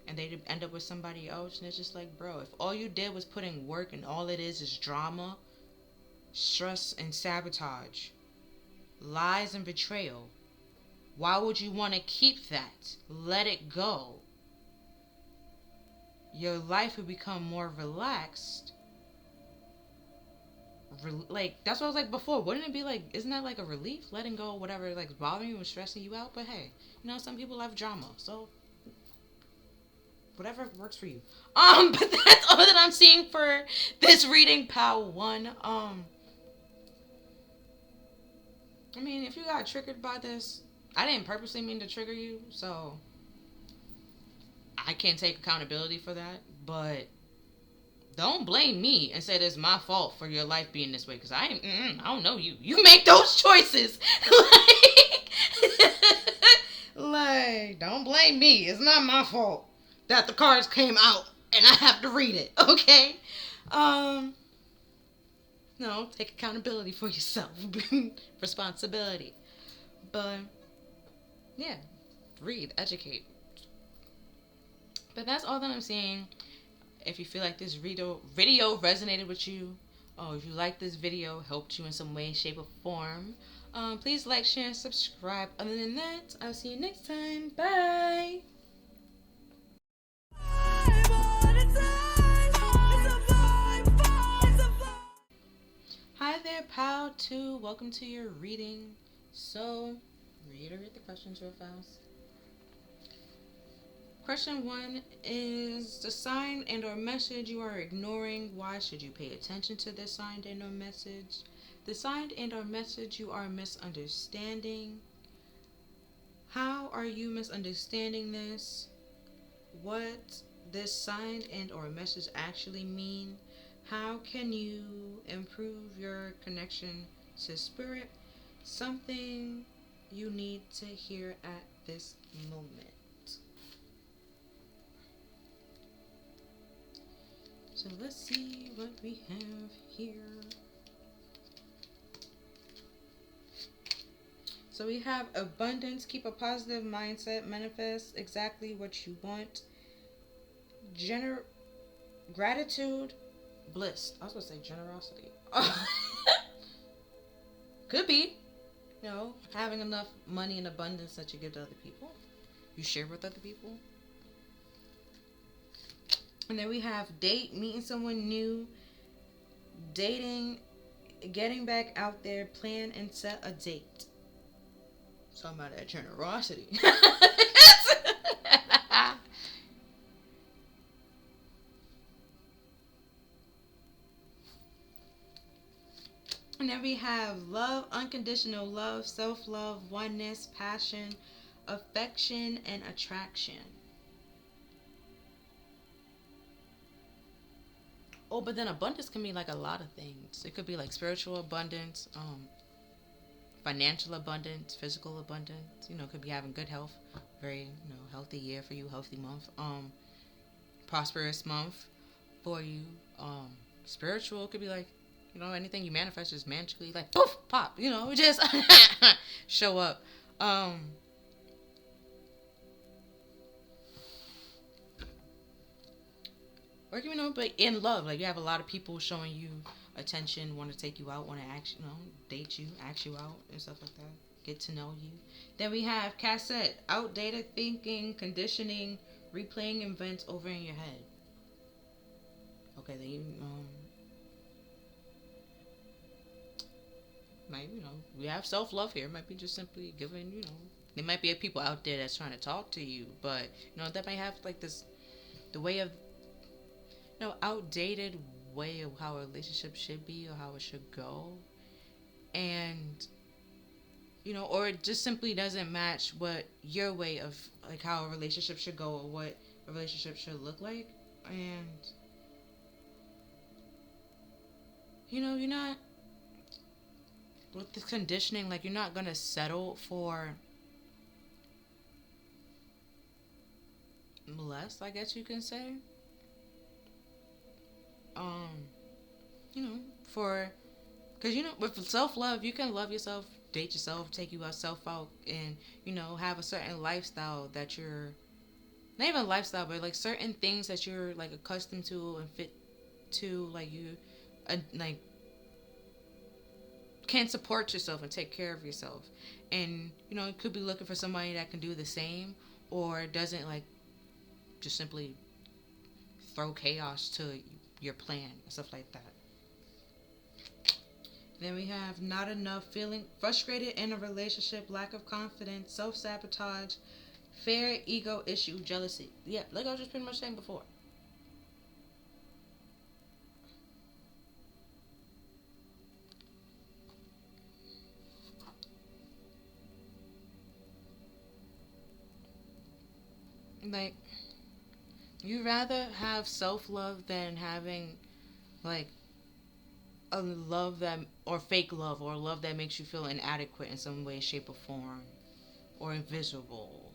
and they end up with somebody else, and it's just like, bro, if all you did was put in work and all it is drama, stress, and sabotage, lies and betrayal, why would you want to keep that? Let it go. Your life would become more relaxed. Like, that's what I was like before. Wouldn't it be like, isn't that like a relief? Letting go of whatever like bothering you and stressing you out. But hey, some people have drama, so whatever works for you. But that's all that I'm seeing for this reading, pal 1. I mean, if you got triggered by this, I didn't purposely mean to trigger you, so I can't take accountability for that. But don't blame me and say it's my fault for your life being this way, because I don't know you. You make those choices. like, don't blame me. It's not my fault that the cards came out and I have to read it. Okay? No, take accountability for yourself. Responsibility. But yeah, read, educate. But that's all that I'm saying. If you feel like this video resonated with you, or if you like this video, helped you in some way, shape, or form, please like, share, and subscribe. Other than that, I'll see you next time. Bye! Hi there, pal 2. Welcome to your reading. So, reiterate the questions real fast. Question 1 is the sign and or message you are ignoring. Why should you pay attention to this sign and or message? The sign and or message you are misunderstanding. How are you misunderstanding this? What this sign and or message actually mean? How can you improve your connection to spirit? Something you need to hear at this moment. So let's see what we have here. So we have abundance, keep a positive mindset, manifest exactly what you want. Gratitude, bliss. I was gonna say generosity. Could be, having enough money in abundance that you give to other people. You share with other people. And then we have date, meeting someone new, dating, getting back out there, plan and set a date. Talking about that generosity. And then we have love, unconditional love, self-love, oneness, passion, affection, and attraction. Oh, but then abundance can be like a lot of things. It could be like spiritual abundance, financial abundance, physical abundance. It could be having good health, very healthy year for you, healthy month, prosperous month for you. Spiritual could be like anything you manifest just magically like poof pop. Just show up. Or but in love, like you have a lot of people showing you attention, want to take you out, want to date you, ask you out, and stuff like that. Get to know you. Then we have cassette, outdated thinking, conditioning, replaying events over in your head. Okay, then you might we have self love here. It might be just simply giving there might be people out there that's trying to talk to you, but that might have like this the way of outdated way of how a relationship should be or how it should go, and or it just simply doesn't match what your way of like how a relationship should go or what a relationship should look like. And you're not with the conditioning, like you're not gonna settle for less, I guess you can say. For because with self-love you can love yourself, date yourself, take yourself out, and have a certain lifestyle that you're not even lifestyle, but like certain things that you're like accustomed to and fit to, like you like can support yourself and take care of yourself. And it could be looking for somebody that can do the same or doesn't like just simply throw chaos to your plan and stuff like that. Then we have not enough, feeling frustrated in a relationship, lack of confidence, self-sabotage, fear, ego issue, jealousy. Yeah, like I was just pretty much saying before. Like, you rather have self-love than having like a love that or fake love or love that makes you feel inadequate in some way, shape, or form, or invisible.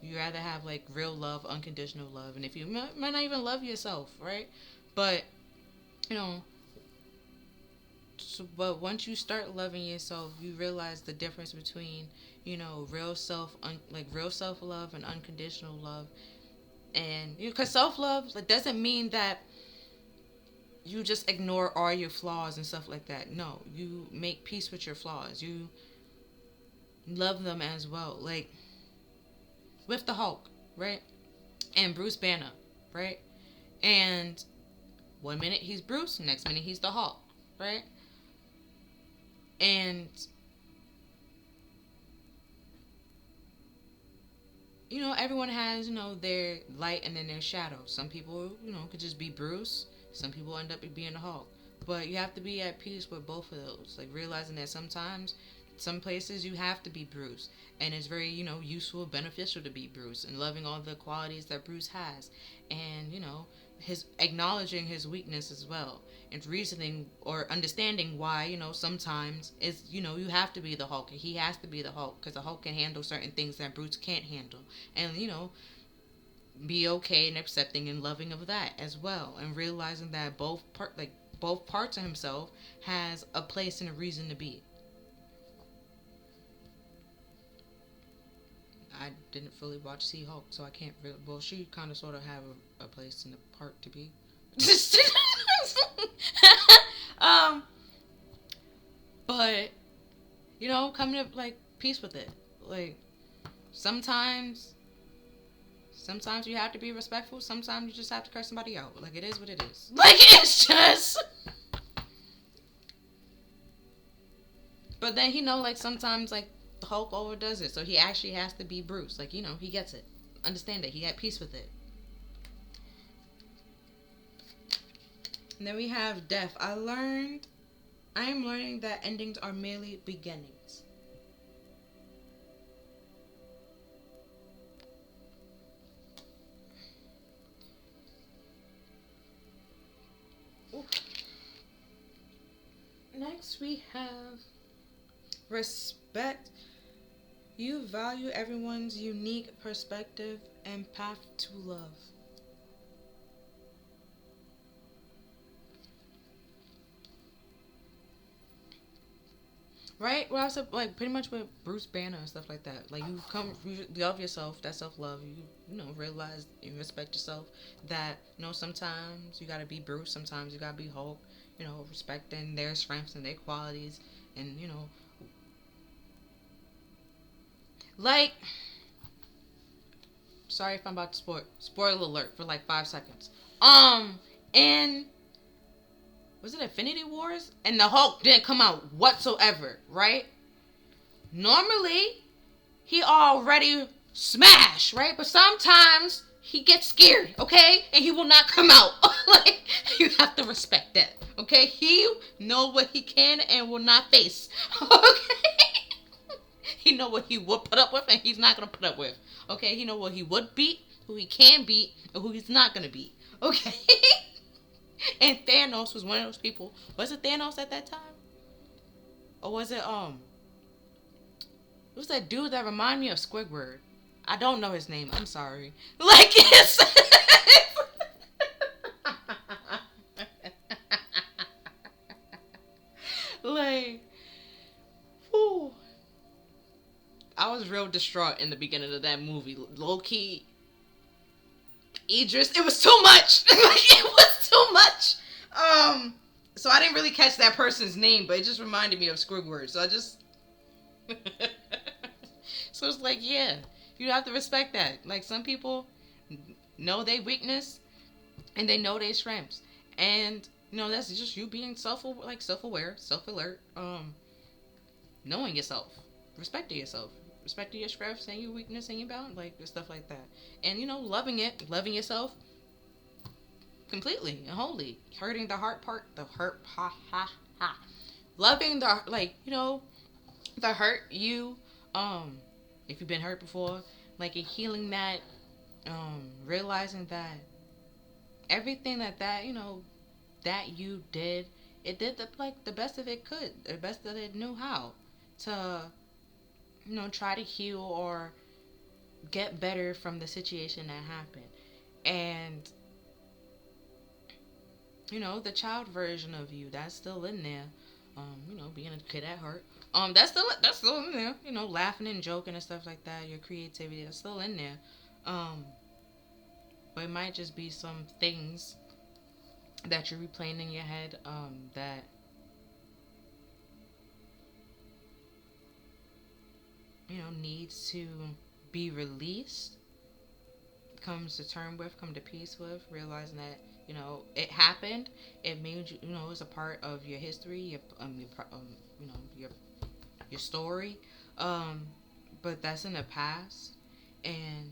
You rather have like real love, unconditional love, and if you might not even love yourself, right? But but once you start loving yourself, you realize the difference between real real self love and unconditional love. And because self love doesn't mean that you just ignore all your flaws and stuff like that. No, you make peace with your flaws. You love them as well. Like with the Hulk, right? And Bruce Banner, right? And one minute he's Bruce, next minute he's the Hulk, right? And everyone has their light and then their shadow. Some people could just be Bruce. Some people end up being the Hulk. But you have to be at peace with both of those. Like realizing that sometimes, some places you have to be Bruce, and it's very useful, beneficial to be Bruce, and loving all the qualities that Bruce has, and his acknowledging his weakness as well, and reasoning or understanding why sometimes it's you have to be the Hulk. He has to be the Hulk because the Hulk can handle certain things that Bruce can't handle, and be okay and accepting and loving of that as well, and realizing that both parts of himself has a place and a reason to be. I didn't fully watch She-Hulk, so I can't really. Well, she kind of sort of have a place and a part to be. um, but coming to like peace with it. Like sometimes, sometimes you have to be respectful. Sometimes you just have to curse somebody out. Like it is what it is. Like it's just. But then like sometimes like the Hulk overdoes it, so he actually has to be Bruce. Like he gets it, understand it. He had peace with it. And then we have death. I am learning that endings are merely beginnings. Ooh. Next we have respect. You value everyone's unique perspective and path to love. Right? Well, I said like pretty much with Bruce Banner and stuff like that. Like you love yourself. That self love. You realize you respect yourself. That sometimes you gotta be Bruce. Sometimes you gotta be Hulk. Respecting their strengths and their qualities, and like. Sorry if I'm about to spoiler alert for like 5 seconds. In was it Infinity Wars? And the Hulk didn't come out whatsoever, right? Normally, he already smashed, right? But sometimes he gets scared, okay? And he will not come out. Like, you have to respect that, okay? He know what he can and will not face, okay? He know what he would put up with and he's not going to put up with, okay? He know what he would beat, who he can beat, and who he's not going to beat, okay? And Thanos was one of those people. Was it Thanos at that time? Or was it who's that dude that reminded me of Squidward? I don't know his name. I'm sorry. Like it's like whew. I was real distraught in the beginning of that movie. Low key Idris, it was too much. Like it was too much. So I didn't really catch that person's name, but it just reminded me of Squidward. So I just so it's like, yeah, you have to respect that. Like some people know their weakness and they know their strengths. And that's just you being self-aware, self-alert, knowing yourself, respecting yourself, respecting your strengths and your weakness and your balance, like stuff like that. And loving it, loving yourself completely and wholly. Hurting the heart part, the hurt, ha ha ha. Loving the the hurt you, if you've been hurt before, like and healing that, realizing that everything that that you did, it did the best of it could, the best that it knew how to try to heal or get better from the situation that happened. And the child version of you that's still in there, being a kid at heart, that's still in there, laughing and joking and stuff like that, your creativity, that's still in there. But it might just be some things that you're replaying in your head, that needs to be released, come to peace with, realizing that it happened. It made it's a part of your history, your story. But that's in the past, and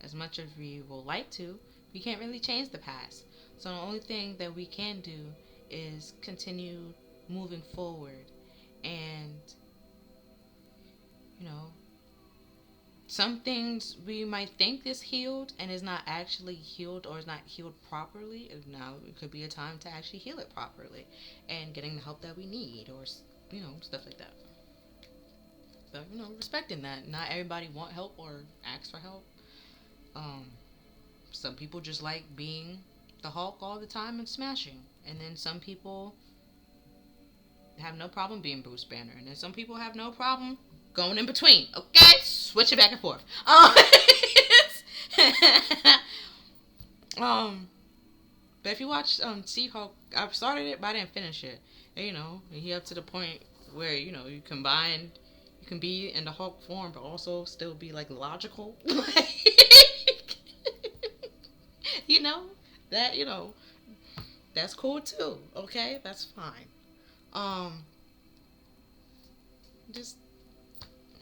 as much as we would like to, we can't really change the past. So the only thing that we can do is continue moving forward, and some things we might think is healed and is not actually healed, or is not healed properly. Now it could be a time to actually heal it properly and getting the help that we need, or stuff like that. So respecting that not everybody want help or ask for help. Some people just like being the Hulk all the time and smashing. And then some people have no problem being Bruce Banner. And then some people have no problem going in between. Okay? Switch it back and forth. But if you watch She-Hulk, I started it, but I didn't finish it. And, you know, he up to the point where, you know, you can be in the Hulk form, but also still be, like, logical. You know, that's cool too. Okay, that's fine. Just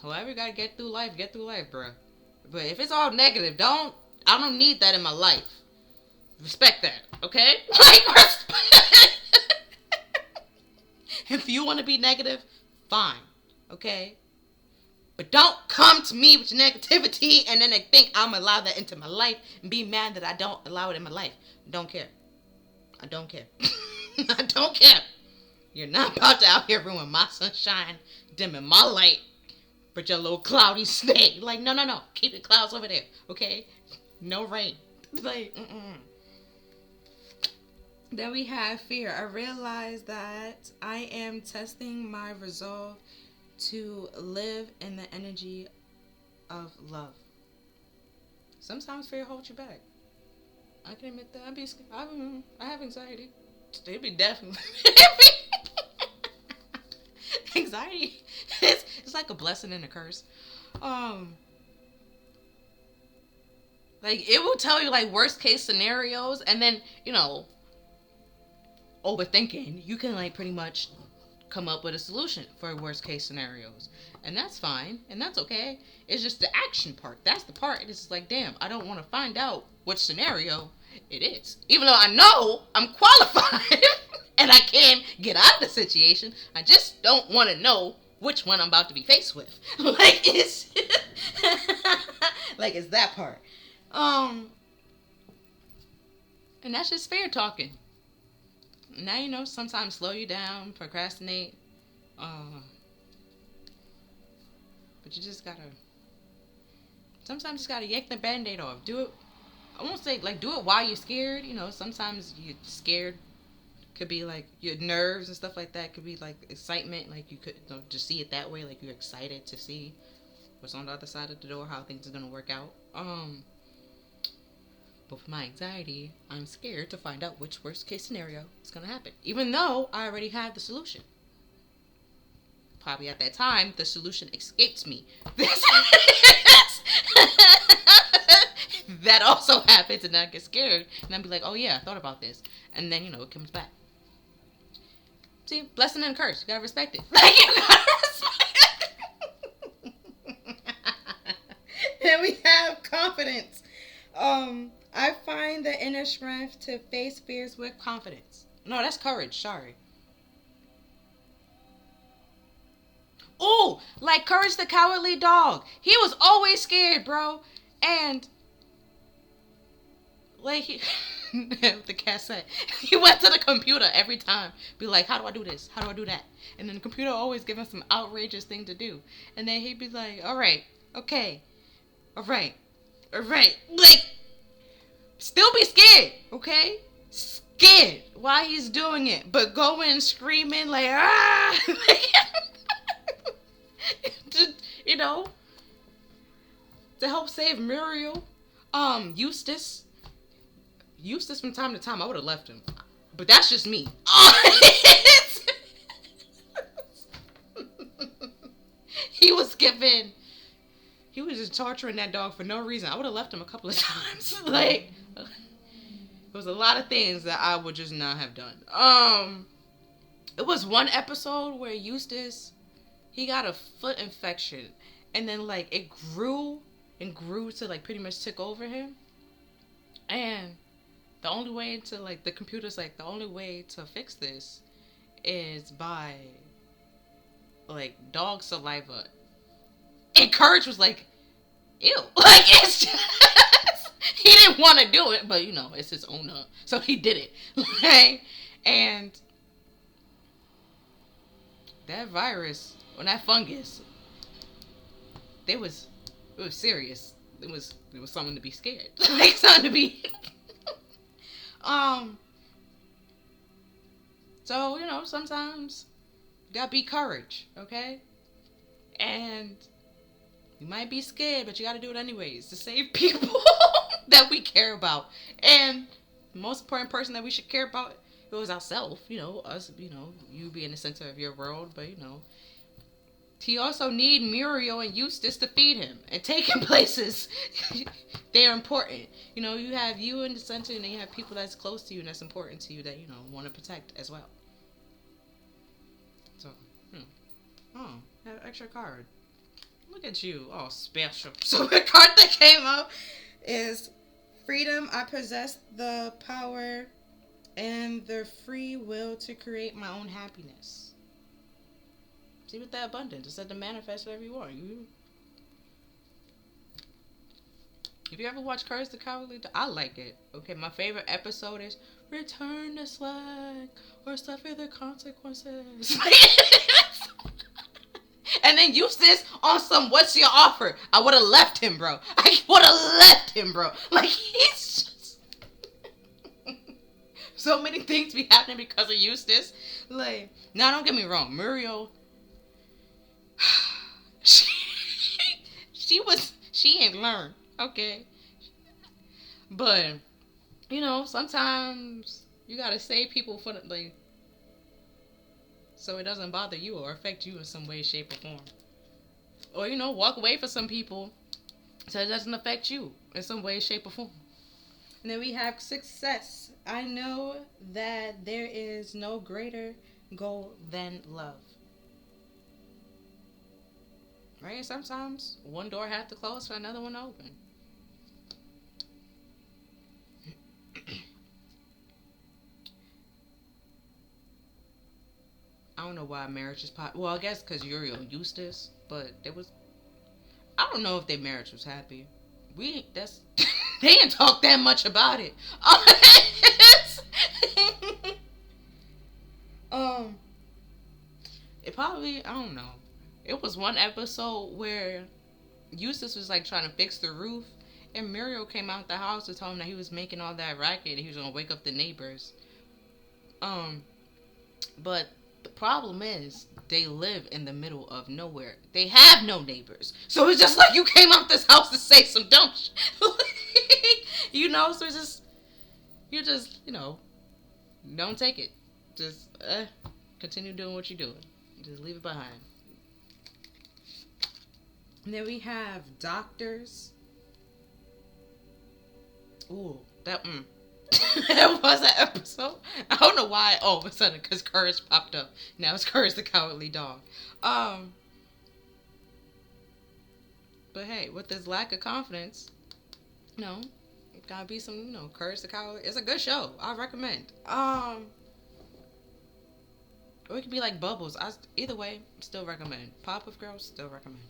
however you gotta get through life, bruh. But if it's all negative, I don't need that in my life. Respect that, okay? Like, respect. If you want to be negative, fine, okay? But don't come to me with your negativity and then they think I'm allow that into my life and be mad that I don't allow it in my life. Don't care. I don't care. I don't care. You're not about to out here ruin my sunshine, dimming my light, but your little cloudy stay. Like, no. Keep the clouds over there, okay? No rain. Like, Then we have fear. I realize that I am testing my resolve to live in the energy of love. Sometimes fear holds you back. I can admit that. I have anxiety. It'd be definitely anxiety. It's like a blessing and a curse. Like it will tell you like worst case scenarios, and then overthinking. You can like pretty much come up with a solution for worst case scenarios, and that's fine and that's okay. It's just the action part. That's the part. It's like, damn, I don't want to find out which scenario it is, even though I know I'm qualified and I can get out of the situation. I just don't want to know which one I'm about to be faced with. Like it's like it's that part. And that's just fair talking. Now sometimes slow you down, procrastinate, but you just gotta yank the band-aid off. Do it. I won't say like do it while you're scared. Sometimes you're scared. Could be like your nerves and stuff like that. Could be like excitement, like you could just see it that way, like you're excited to see what's on the other side of the door, how things are gonna work out. But for my anxiety, I'm scared to find out which worst case scenario is going to happen. Even though I already have the solution. Probably at that time, the solution escapes me. That also happens, and I get scared. And I'll be like, oh yeah, I thought about this. And then, it comes back. See, blessing and curse. You got to respect it. Like, you got to respect it. Then we have confidence. I find the inner strength to face fears with confidence. No, that's courage. Sorry. Oh, like Courage the Cowardly Dog. He was always scared, bro. And like the cassette, he went to the computer every time. Be like, how do I do this? How do I do that? And then the computer always give him some outrageous thing to do. And then he'd be like, all right, okay, all right. Like, still be scared, okay? Scared while he's doing it, but going screaming like, ah! To help save Muriel. Eustace from time to time, I would have left him. But that's just me. He was just torturing that dog for no reason. I would have left him a couple of times. Like, there was a lot of things that I would just not have done. It was one episode where Eustace, he got a foot infection. And then, like, it grew to, like, pretty much took over him. And the only way to, like, the computer's like, the only way to fix this is by, like, dog saliva. And Courage was like, ew. Like, it's just, he didn't want to do it, but, it's his own so he did it. Like, and that virus, or that fungus, it was serious. it was something to be scared. Like something to be. um. So sometimes you gotta be courage, okay? And you might be scared, but you gotta do it anyways to save people that we care about. And the most important person that we should care about is ourselves. Us. You being the center of your world, but he also need Muriel and Eustace to feed him and take him places. They're important. You have you in the center, and then you have people that's close to you and that's important to you that want to protect as well. So, have an extra card. Look at you, all special. So the card that came out is freedom. I possess the power and the free will to create my own happiness. See, with that abundance, it's said to manifest whatever you want. If you ever watch Courage the Cowardly Dog, I like it. Okay, my favorite episode is Return to Slack or Suffer the Consequences. And then Eustace on some what's your offer? I would have left him, bro. Like, he's just so many things be happening because of Eustace. Like, now don't get me wrong, Muriel, she ain't learned, okay? But sometimes you gotta save people for so it doesn't bother you or affect you in some way, shape, or form. Or walk away from some people so it doesn't affect you in some way, shape, or form. And then we have success. I know that there is no greater goal than love. Right? Sometimes one door has to close for another one to open. I don't know why marriage is well, I guess because Uriel and Eustace, but I don't know if their marriage was happy. They didn't talk that much about it. It probably, I don't know. It was one episode where Eustace was like trying to fix the roof, and Muriel came out the house and told him that he was making all that racket and he was gonna wake up the neighbors. But the problem is they live in the middle of nowhere. They have no neighbors, so it's just like you came out this house to say some dumb shit. So it's just don't take it. Just continue doing what you're doing. Just leave it behind. And then we have doctors. Ooh, that was an episode. I don't know why. All of a sudden, because Courage popped up. Now it's Courage the Cowardly Dog. But hey, with this lack of confidence, gotta be some, Courage the Cowardly. It's a good show. I recommend. Or it could be like Bubbles. Either way, still recommend. Pop-Up Girls, still recommend.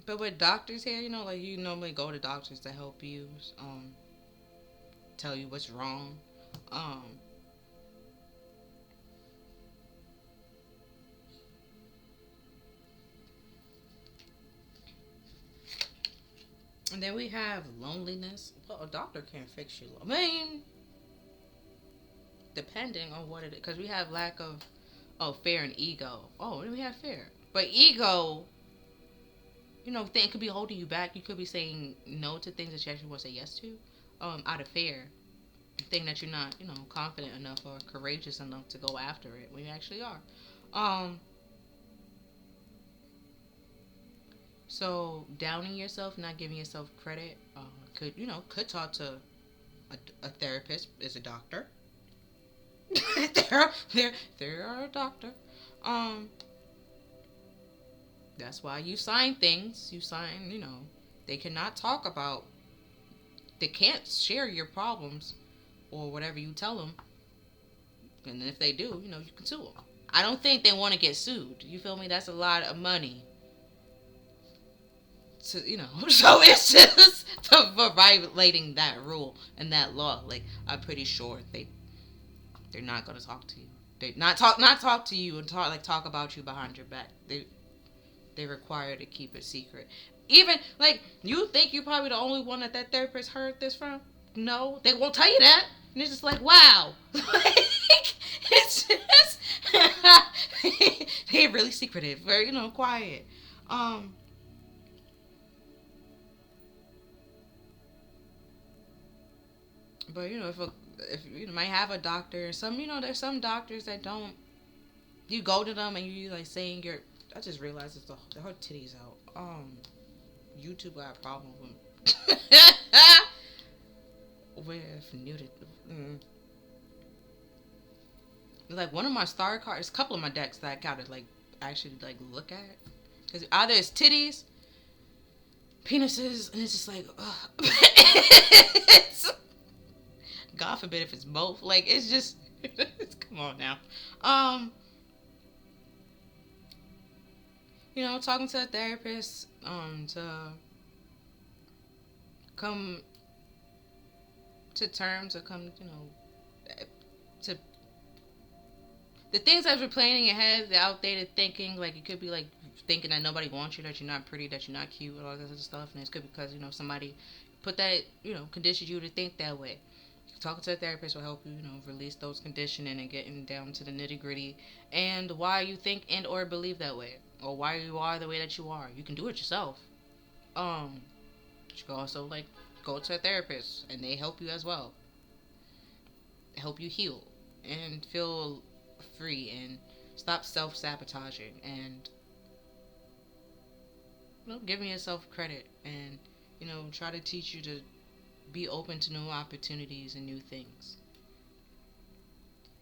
But with doctors here, like you normally go to doctors to help you, tell you what's wrong. And then we have loneliness. Well, a doctor can't fix you. I mean, depending on what it is. Because we have lack of, fear and ego. Oh, we have fear. But ego, thing could be holding you back. You could be saying no to things that you actually want to say yes to, out of fear. Thing that you're not, confident enough or courageous enough to go after it when you actually are. So downing yourself, not giving yourself credit, could talk to a therapist, is a doctor. they're a doctor. That's why you sign things. You sign, they cannot talk about, they can't share your problems or whatever you tell them. And if they do, you can sue them. I don't think they want to get sued. You feel me? That's a lot of money. So, so it's just violating that rule and that law. Like, I'm pretty sure they're not gonna talk to you. They not talk to you and talk about you behind your back. they require to keep it secret. Even like you think you're probably the only one that therapist heard this from. No, they won't tell you that. And it's just like, wow, like, it's just they're really secretive, very quiet. Um, but if you might have a doctor, some there's some doctors that don't. You go to them and you like saying your. I just realized it's her titties out. YouTube got a problem with them. With nudity. Like one of my star cards, a couple of my decks that I gotta like actually like look at, because either it's titties, penises, and it's just like, ugh. It's, God forbid if it's both. Like it's just, come on now. Talking to a therapist, to come to terms or come, to the things that you're playing in your head, the outdated thinking, like it could be like thinking that nobody wants you, that you're not pretty, that you're not cute, and all that other stuff, and it could be because somebody put that conditioned you to think that way. Talking to a therapist will help you, release those conditioning and getting down to the nitty gritty and why you think and or believe that way, or why you are the way that you are. You can do it yourself. You can also like go to a therapist and they help you as well, help you heal and feel free and stop self-sabotaging and giving yourself credit and try to teach you to be open to new opportunities and new things.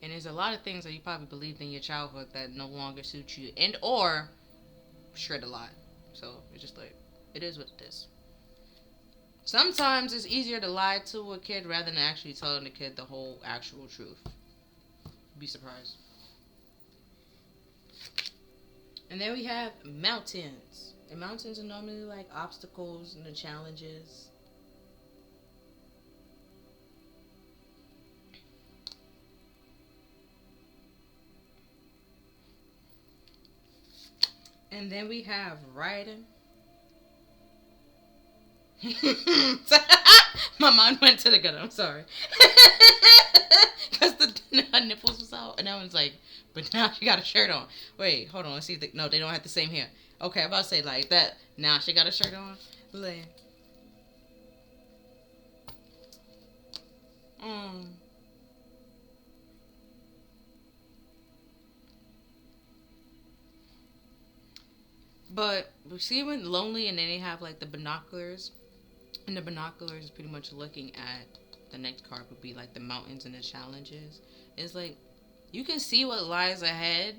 And there's a lot of things that you probably believed in your childhood that no longer suit you and or shred a lot. So it's just like, it is what it is. Sometimes it's easier to lie to a kid rather than actually telling the kid the whole actual truth. Be surprised. And then we have mountains. And mountains are normally like obstacles and the challenges. And then we have riding. My mind went to the gut. I'm sorry. Because the nipples was out. And I was like, but now she got a shirt on. Wait, hold on. Let's see if no, they don't have the same hair. Okay, I'm about to say like that. Now she got a shirt on. Like, But we see when lonely and then they have like the binoculars. And the binoculars is pretty much looking at the next card would be like the mountains and the challenges. It's like you can see what lies ahead,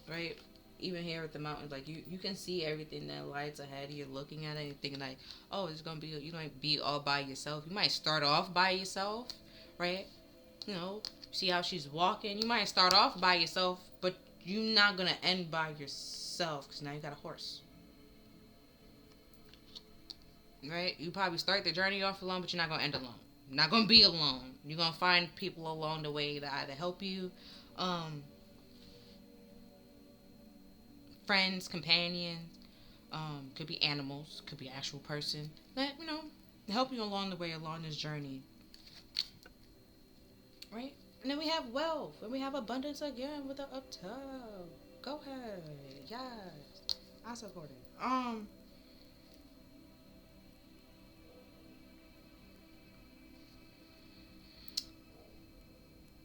right? Even here at the mountains, like you can see everything that lies ahead. You're looking at it and thinking like, oh, it's gonna be, you might be all by yourself. You might start off by yourself, right? See how she's walking. You might start off by yourself, but you're not gonna end by yourself because now you got a horse. Right? You probably start the journey off alone, but you're not going to end alone. You're not going to be alone. You're going to find people along the way to either help you, friends, companions, could be animals, could be an actual person that, help you along the way, along this journey. Right? And then we have wealth, and we have abundance again with the up top. Go ahead. Yes. I support it.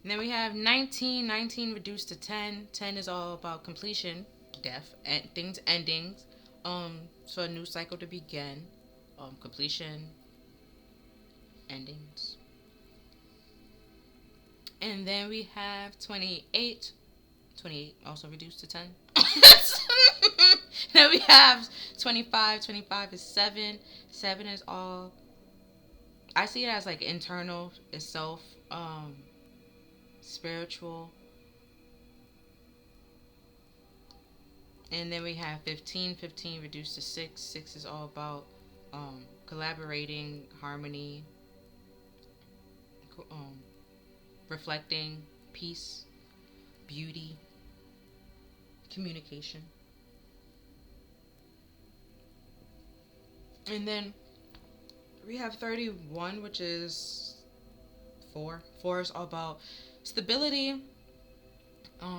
And then we have 19. 19 reduced to 10. 10 is all about completion, death, and things endings. So a new cycle to begin. Completion, endings. And then we have 28. 28 also reduced to 10. Then we have 25. 25 is 7. 7 is all. I see it as like internal itself. Spiritual. And then we have 15. 15 reduced to 6. 6 is all about collaborating, harmony, reflecting, peace, beauty, communication. And then we have 31, which is 4. 4 is all about stability.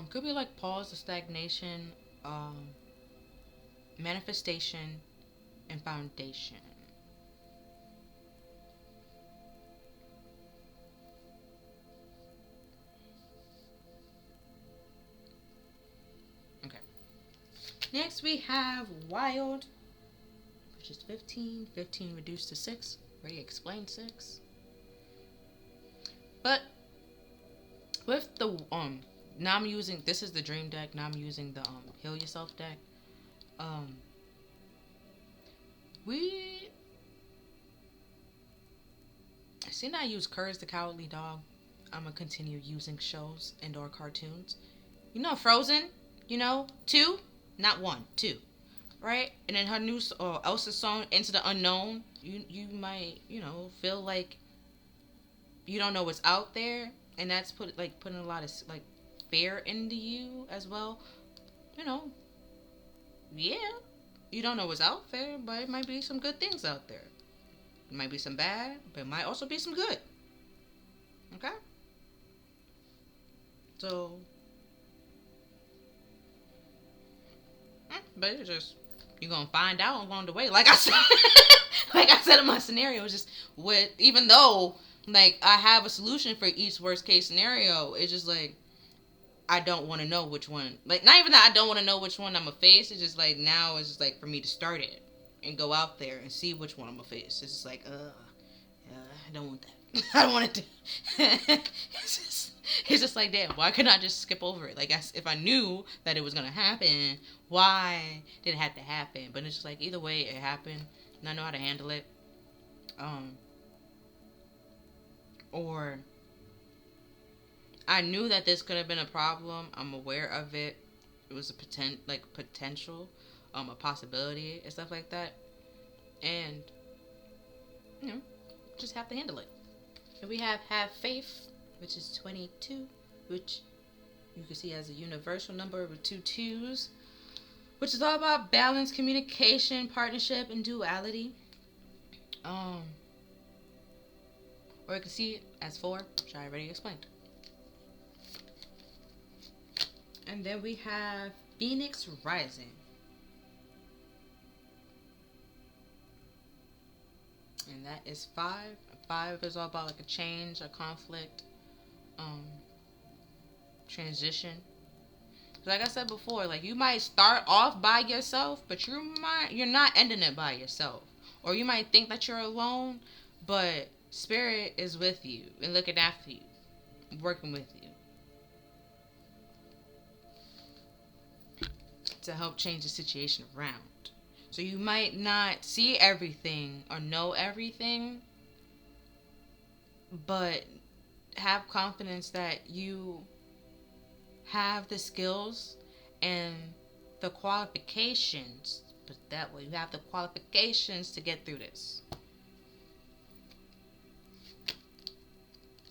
Could be like pause or stagnation, manifestation, and foundation. Okay. Next we have wild, which is 15. 15 reduced to 6. Already explained 6. But with the now I'm using, this is the dream deck. Now I'm using the heal yourself deck. We seeing I use Courage the Cowardly Dog. I'm gonna continue using shows and or cartoons. You know Frozen. You know 2, not 1, 2, right? And then her new Elsa's song Into the Unknown. You might feel like you don't know what's out there, and that's putting a lot of like fear into you as well. You know, yeah, you don't know what's out there, but it might be some good things out there. It might be some bad, but it might also be some good. Okay? So, but it's just, you're gonna find out along the way. Like I said, like I said in my scenario, it's just even though like I have a solution for each worst case scenario, it's just like I don't want to know which one. Like, not even that I don't want to know which one I'm gonna face. It's just like now it's just like for me to start it and go out there and see which one I'm gonna face. It's just like, I don't want that. I don't want it to. It's just like, damn, why couldn't I just skip over it? Like, if I knew that it was gonna happen, why did it have to happen? But it's just like, either way, it happened, and I know how to handle it. Or I knew that this could have been a problem. I'm aware of it. It was a potential, a possibility and stuff like that. And just have to handle it. And we have faith, which is 22, which you can see as a universal number with 2 2s, which is all about balance, communication, partnership, and duality. Or you can see it as 4, which I already explained. And then we have Phoenix Rising. And that is 5. 5 is all about like a change, a conflict, transition. Like I said before, like you might start off by yourself, but you're not ending it by yourself. Or you might think that you're alone, but Spirit is with you and looking after you, working with you to help change the situation around. So you might not see everything or know everything, but have confidence that you have the skills and the qualifications. But that way, you have the qualifications to get through this.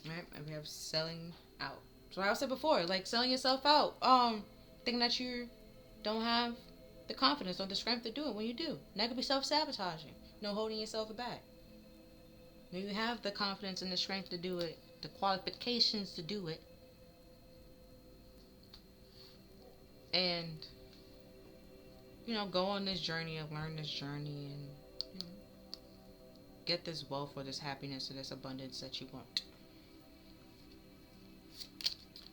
Right? And we have selling out. So like I said before, like selling yourself out. Thinking that you don't have the confidence or the strength to do it when you do. And that could be self-sabotaging. Holding yourself back. When you have the confidence and the strength to do it, the qualifications to do it, and go on this journey and learn this journey and get this wealth or this happiness or this abundance that you want.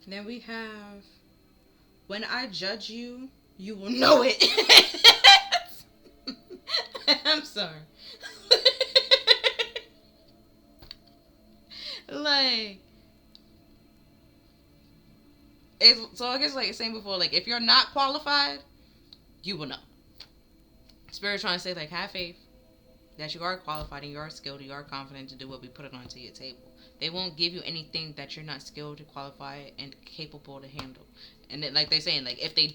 And then we have, when I judge you, you will know it. I'm sorry. So I guess like saying before, like if you're not qualified, you will know. Spirit trying to say like have faith that you are qualified and you are skilled, and you are confident to do what we put it onto your table. They won't give you anything that you're not skilled, qualified, and capable to handle. And then, like they're saying, like if they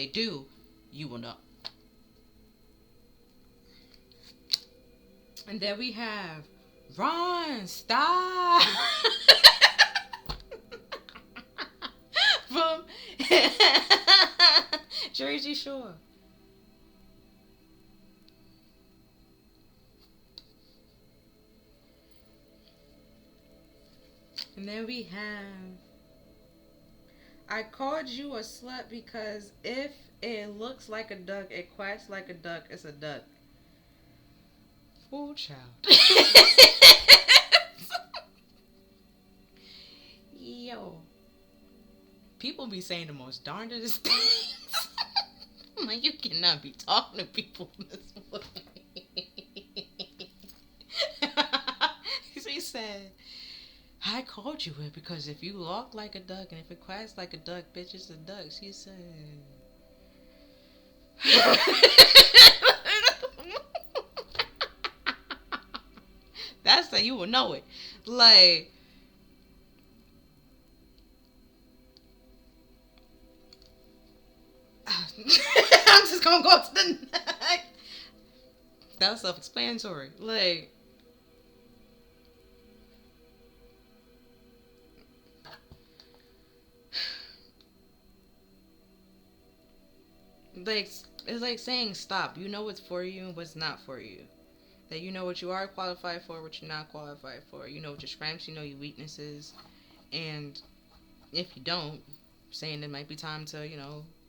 do, you will know. And then we have Ron, stop. From Jersey Shore. And then we have, I called you a slut because if it looks like a duck, it quacks like a duck, it's a duck. Oh, child. Yo. People be saying the most darndest things. I'm like, you cannot be talking to people this way. He said, I called you it because if you walk like a duck and if it quacks like a duck, bitch, it's a duck. She said. That's how you will know it. Like, I'm just gonna go to the next. That was self-explanatory. Like it's like saying stop. You know what's for you and what's not for you. That you know what you are qualified for, what you're not qualified for. You know what your strengths, you know your weaknesses, and if you don't, saying it might be time to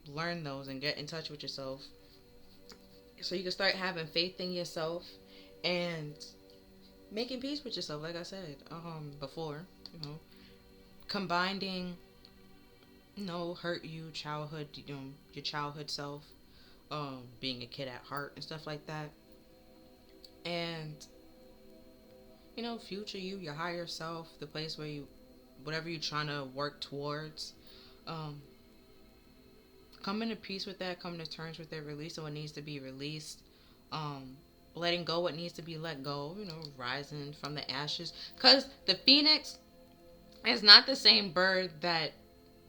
learn those and get in touch with yourself, so you can start having faith in yourself and making peace with yourself. Like I said before, combining hurt you childhood, your childhood self, being a kid at heart and stuff like that, and future you, your higher self, the place where whatever you're trying to work towards, coming to peace with that, coming to terms with it, releasing what needs to be released, letting go what needs to be let go, rising from the ashes, because the phoenix is not the same bird that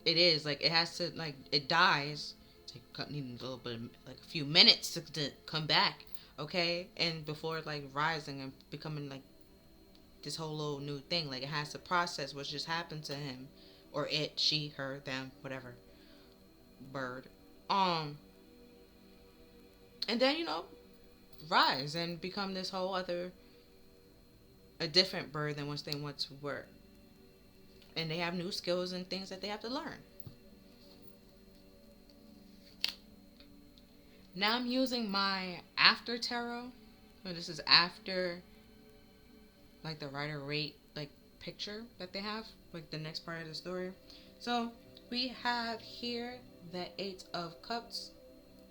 it is. Like, it has to, like, it dies. It needs a little bit, like a few minutes to come back, okay? And before, like, rising and becoming, like, this whole little new thing. Like, it has to process what just happened to him. Or it, she, her, them, whatever. Bird. And then, rise and become this whole other, a different bird than what they once were. And they have new skills and things that they have to learn. Now I'm using my after tarot. So this is after, like, the Rider-Waite, like, picture that they have, like, the next part of the story. So we have here the 8 of Cups.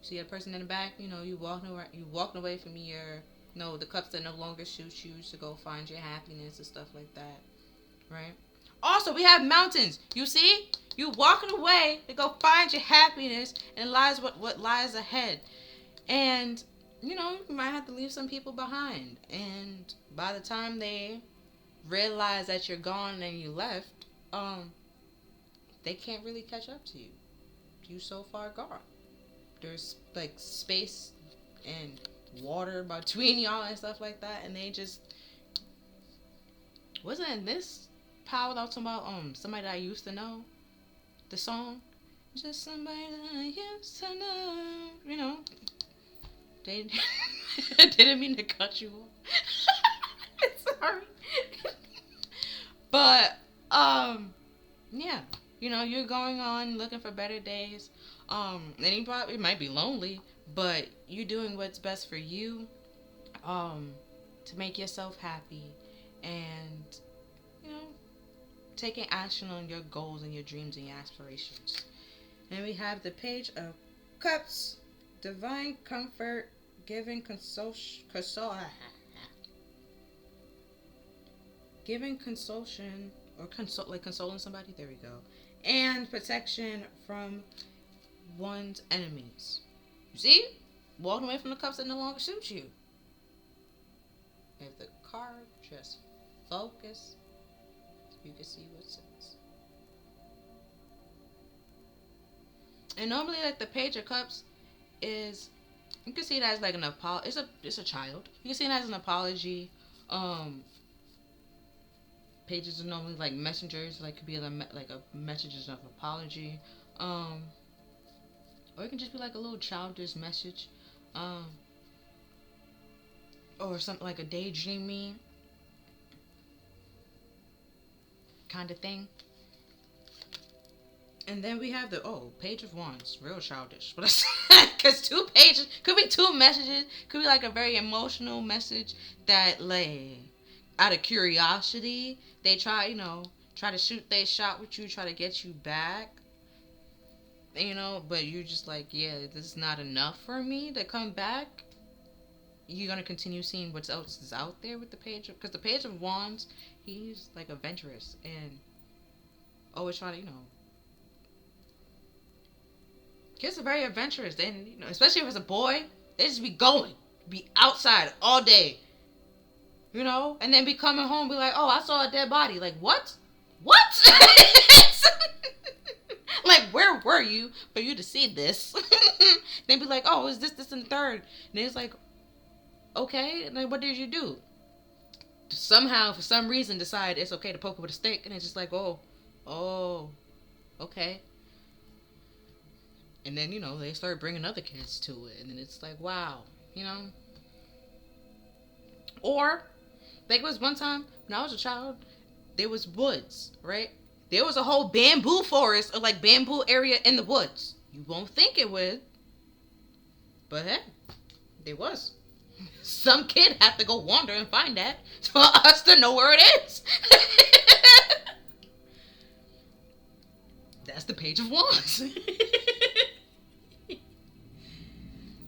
See a person in the back, you walking away from the cups that no longer suit you, to go find your happiness and stuff like that, right? Also, we have mountains. You see? You walking away to go find your happiness, and lies what lies ahead. And, you might have to leave some people behind. And by the time they realize that you're gone and you left, they can't really catch up to you. You so far gone. There's, like, space and water between y'all and stuff like that. And they just... Wasn't it this power that I was talking about, somebody that I used to know? The song? Just somebody that I used to know. They didn't mean to cut you off. Sorry. But, yeah. You're going on looking for better days. And you probably might be lonely, but you're doing what's best for you, to make yourself happy, and, taking action on your goals and your dreams and your aspirations. And we have the Page of Cups, divine comfort, giving consolation, or consoling somebody. There we go. And protection from one's enemies. You see? Walking away from the cups that no longer suit you. If the card just focus, you can see what it says. And normally, like, the Page of Cups is, you can see it as like an apology. It's a child. You can see it as an apology. Pages are normally like messengers, like could be like a messages of apology, or it can just be like a little childish message, or something like a daydreamy kind of thing. And then we have the Page of Wands, real childish. But because 2 pages could be 2 messages, could be like a very emotional message that, like, out of curiosity, they try to shoot their shot with you, try to get you back. But you're just like, yeah, this is not enough for me to come back. You're gonna continue seeing what else is out there with the Page of, because the Page of Wands, he's like adventurous and always trying to, kids are very adventurous. Then, especially if it's a boy, they just be going, be outside all day, and then be coming home, be like, oh, I saw a dead body. Like, what? Like, where were you for you to see this? Then be like, oh, is this, and the third? And it's like, okay, like, what did you do? Somehow, for some reason, decide it's okay to poke it with a stick, and it's just like, oh, okay. And then, they start bringing other kids to it. And then it's like, wow, Or, like, it was one time, when I was a child, there was woods, right? There was a whole bamboo forest, or, like, bamboo area in the woods. You won't think it would. But, hey, there was. Some kid had to go wander and find that for us to know where it is. That's the Page of Wands.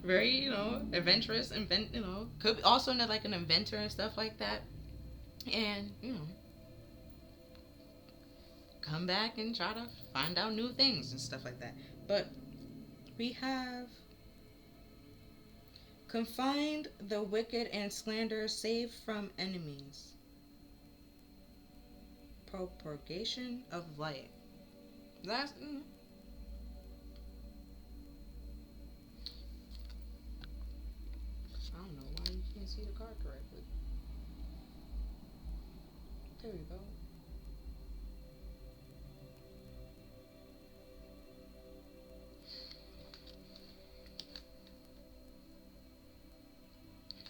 Very, adventurous, could be also like an inventor and stuff like that. And, come back and try to find out new things and stuff like that. But we have confined the wicked and slanderers, saved from enemies. Propagation of light. That's... I don't know why you can't see the card correctly. There we go.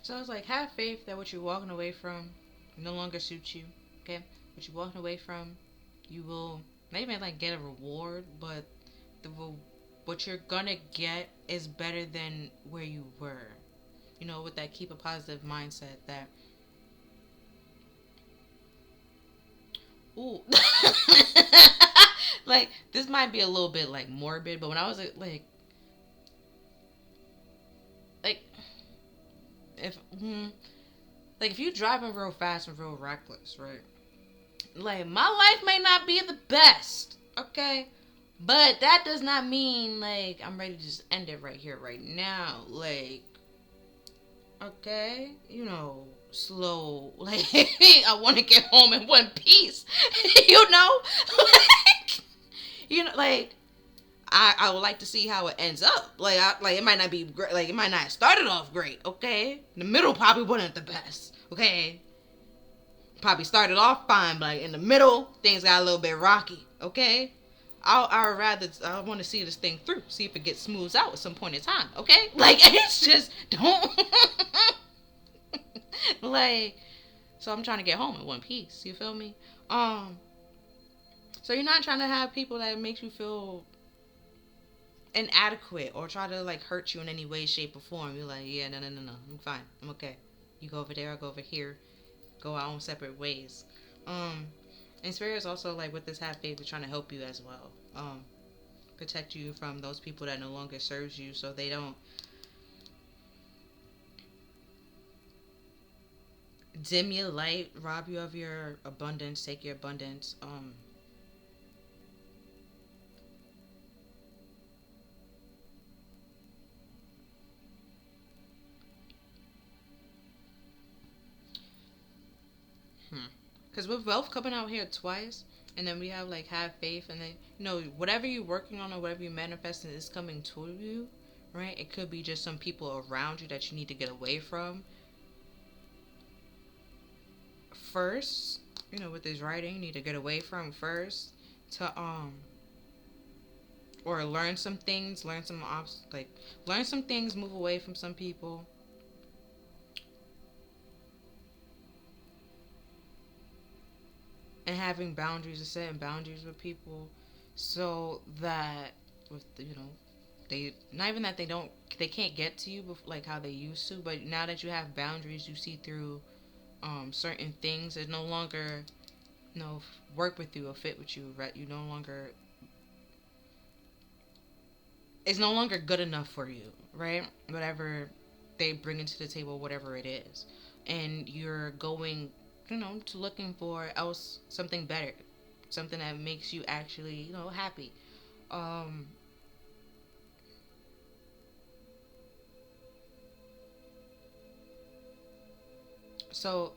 So it's like, have faith that what you're walking away from no longer suits you. Okay? What you're walking away from, you will maybe like get a reward, but what you're gonna get is better than where you were. With that keep a positive mindset that, ooh, like, this might be a little bit like morbid, but when I was like if you driving real fast and real reckless, right? Like, my life may not be the best, okay? But that does not mean, like, I'm ready to just end it right here, right now. Like, okay, slow. Like, I want to get home in one piece, like, I would like to see how it ends up. Like, it might not be great. Like, it might not have started off great, okay? The middle probably wasn't the best, okay? Probably started off fine, but like, in the middle, things got a little bit rocky, okay? I want to see this thing through, see if it gets smoothed out at some point in time, okay? Like, it's just, don't, like, so I'm trying to get home in one piece, you feel me? So you're not trying to have people that makes you feel inadequate or try to, like, hurt you in any way, shape, or form. You're like, yeah, no, I'm fine, I'm okay. You go over there, I go over here, go our own separate ways. And Spirit is also, like, with this have faith, is trying to help you as well. Protect you from those people that no longer serves you, so they don't dim your light, rob you of your abundance, take your abundance. Because with wealth coming out here twice, and then we have, like, have faith, and then, whatever you're working on or whatever you're manifesting is coming to you, right? It could be just some people around you that you need to get away from. First, with this writing, you need to get away from first to, or learn some things, learn some things, move away from some people. and having boundaries and setting boundaries with people, so that with they, not even that they can't get to you like how they used to, but now that you have boundaries, you see through certain things. It no longer work with you or fit with you, right? You no longer It's no longer good enough for you, right? Whatever they bring into the table, whatever it is, and you're going, to looking for else something better, something that makes you actually, happy. Um, so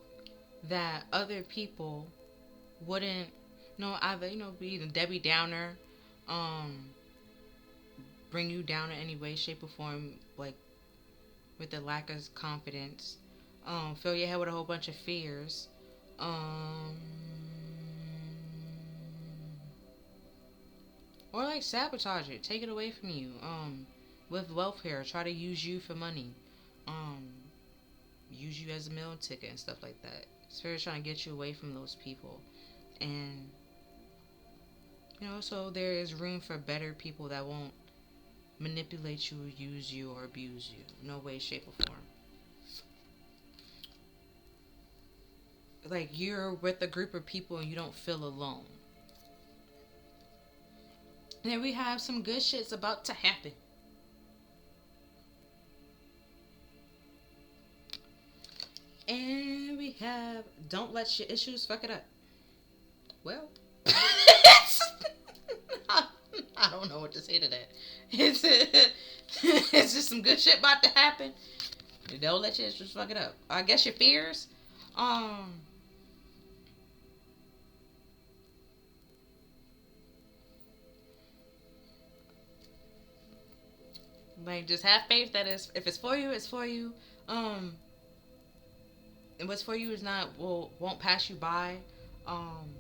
that other people wouldn't, either be the Debbie Downer, um, bring you down in any way, shape, or form, like with the lack of confidence, fill your head with a whole bunch of fears, um, or like sabotage it, take it away from you, with welfare, try to use you for money, um, use you as a meal ticket and stuff like that. Spirit's trying to get you away from those people, and so there is room for better people that won't manipulate you, use you, or abuse you. No way, shape, or form. Like you're with a group of people and you don't feel alone. And then we have some good shit's about to happen. And we have don't let your issues fuck it up. Well, I don't know what to say to that. It's just some good shit about to happen. Don't let your issues fuck it up. I guess your fears. Um, like just have faith that if it's for you, it's for you. And what's for you is won't pass you by. Um,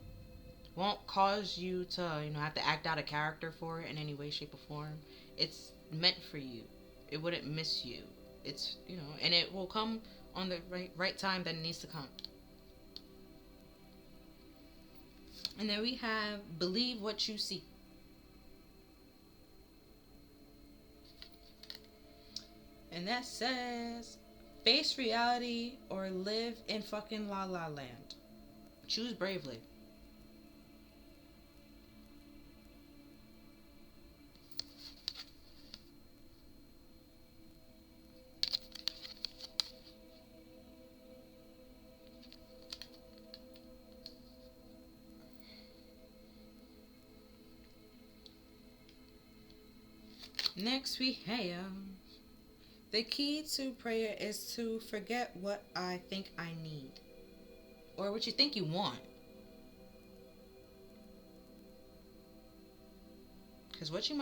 won't cause you to have to act out a character for it in any way, shape, or form. It's meant for you. It wouldn't miss you. It's and it will come on the right time that it needs to come. And then we have believe what you see. And that says face reality or live in fucking la la land. Choose bravely. Next we have the key to prayer is to forget what I think I need or what you think you want. Because what you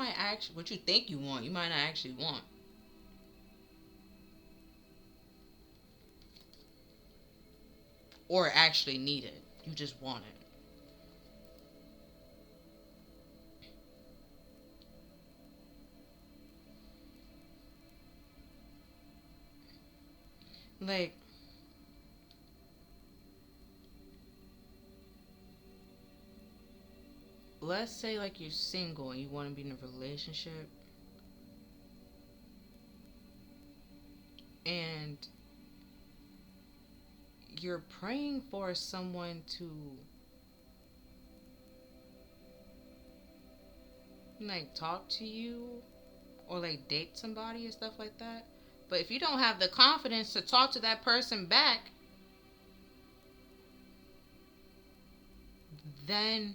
think you want, you might not actually want. Or actually need it. You just want it. Like, let's say like you're single and you want to be in a relationship, and you're praying for someone to like talk to you or like date somebody and stuff like that. But if you don't have the confidence to talk to that person back, then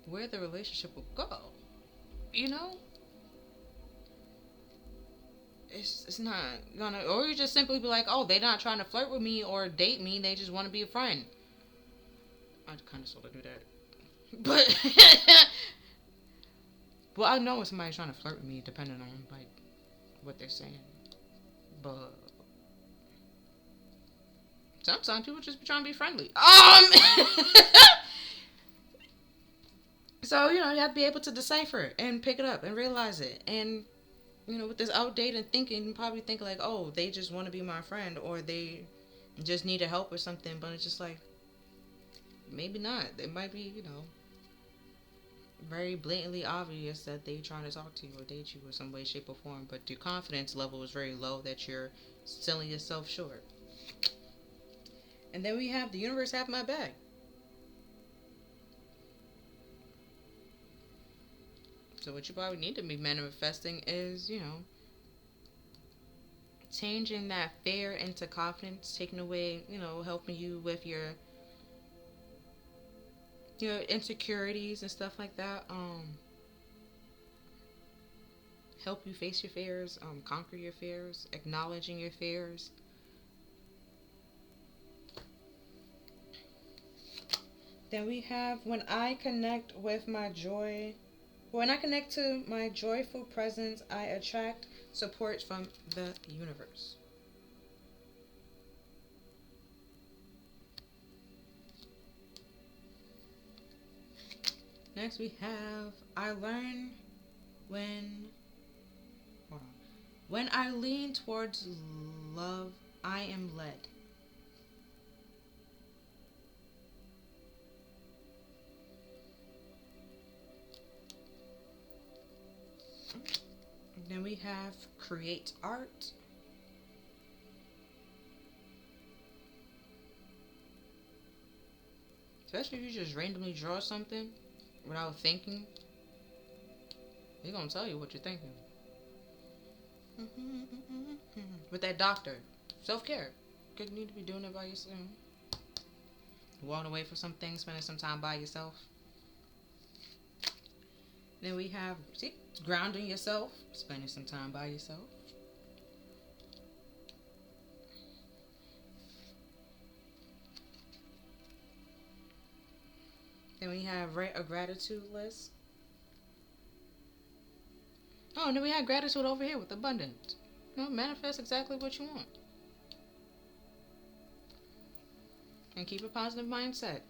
where the relationship will go, you know? It's not gonna, or you just simply be like, oh, they're not trying to flirt with me or date me, they just want to be a friend. I kind of sort of do that. But, well, I know when somebody's trying to flirt with me, depending on, like, what they're saying. But sometimes people just be trying to be friendly. So, you have to be able to decipher it and pick it up and realize it. And, with this outdated thinking, you probably think like, oh, they just want to be my friend or they just need help or something. But it's just like, maybe not. It might be, very blatantly obvious that they trying to talk to you or date you in some way, shape, or form, but your confidence level is very low that you're selling yourself short. And then we have the universe have my back. So what you probably need to be manifesting is, changing that fear into confidence, taking away, helping you with your insecurities and stuff like that. Help you face your fears, conquer your fears, acknowledging your fears. Then we have when I connect with my joy. When I connect to my joyful presence, I attract support from the universe. Next we have I learn when hold on. When I lean towards love, I am led. Then we have create art. Especially if you just randomly draw something without thinking, they're gonna tell you what you're thinking. With that doctor, self-care. You need to be doing it by yourself. Walking away from some things, spending some time by yourself. Then we have, grounding yourself, spending some time by yourself. Then we have write a gratitude list. Oh, and then we have gratitude over here with abundance. Manifest exactly what you want. And keep a positive mindset.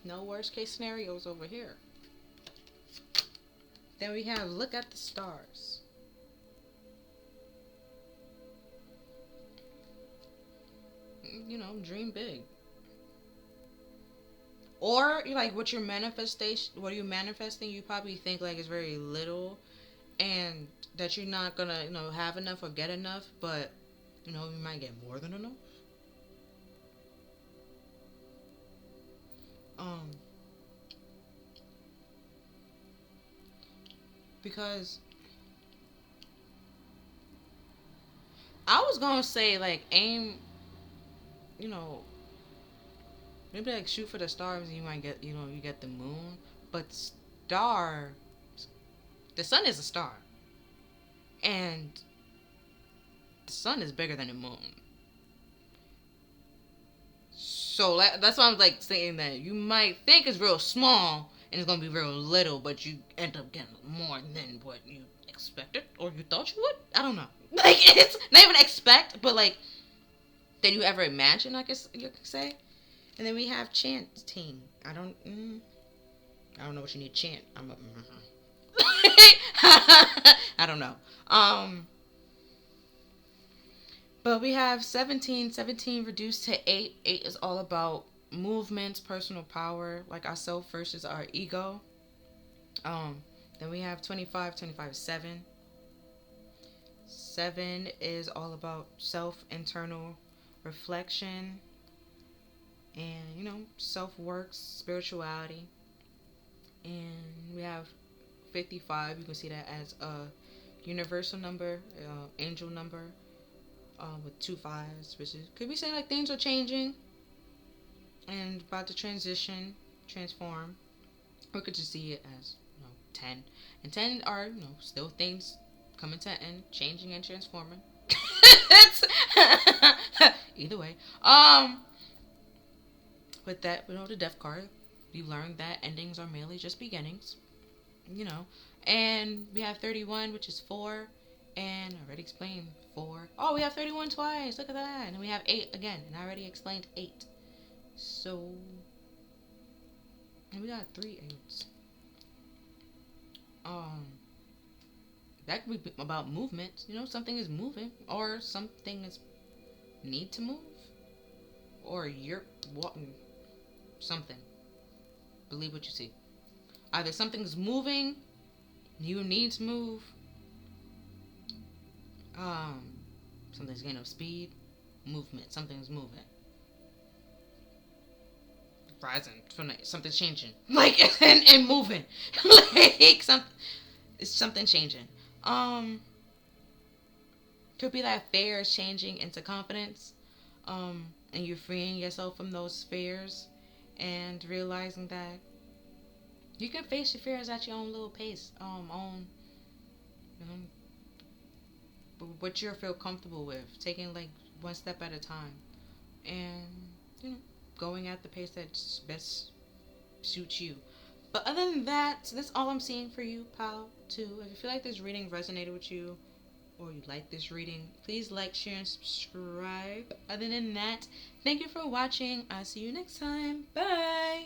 No worst case scenarios over here. Then we have look at the stars. Dream big. Or like what you're manifesting, you probably think like it's very little and that you're not gonna, have enough or get enough, but you might get more than enough. Because I was gonna say like aim, maybe like shoot for the stars and you might get, you get the moon, but the sun is a star, and the sun is bigger than the moon. So that's why I'm like saying that you might think it's real small and it's gonna be real little, but you end up getting more than what you expected or you thought you would. I don't know. Like it's not even expect, but like than you ever imagine. I guess you could say. And then we have chanting. I don't know what you need to chant. I don't know. But we have 17 reduced to 8. 8 is all about movements, personal power, like ourself versus our ego. Then we have 25 is 7. 7 is all about internal reflection and, self-work, spirituality. And we have 55. You can see that as a universal number, angel number. With 2 5s, which could be saying like things are changing and about to transform, or could just see it as 10, and 10 are still things coming to an end, changing and transforming. It's either way. With that, the death card, you learn that endings are merely just beginnings, and we have 31, which is 4. And I already explained 4. Oh, we have 31 twice. Look at that. And then we have 8 again. And I already explained 8. So, and we got 3 8s. That could be about movement. Something is moving. Or something is need to move. Or you're walking. Something. Believe what you see. Either something's moving, you need to move. Something's gaining up speed, movement. Something's moving. Rising from something's changing. Like and moving. Like it's something changing. Could be that fear is changing into confidence. And you're freeing yourself from those fears and realizing that you can face your fears at your own little pace. You know, what you feel comfortable with, taking like one step at a time, and you know, going at the pace that best suits you. But other than that, that's all I'm seeing for you, pal. Too. If you feel like this reading resonated with you, or you like this reading, please like, share, and subscribe. Other than that, thank you for watching. I'll see you next time. Bye.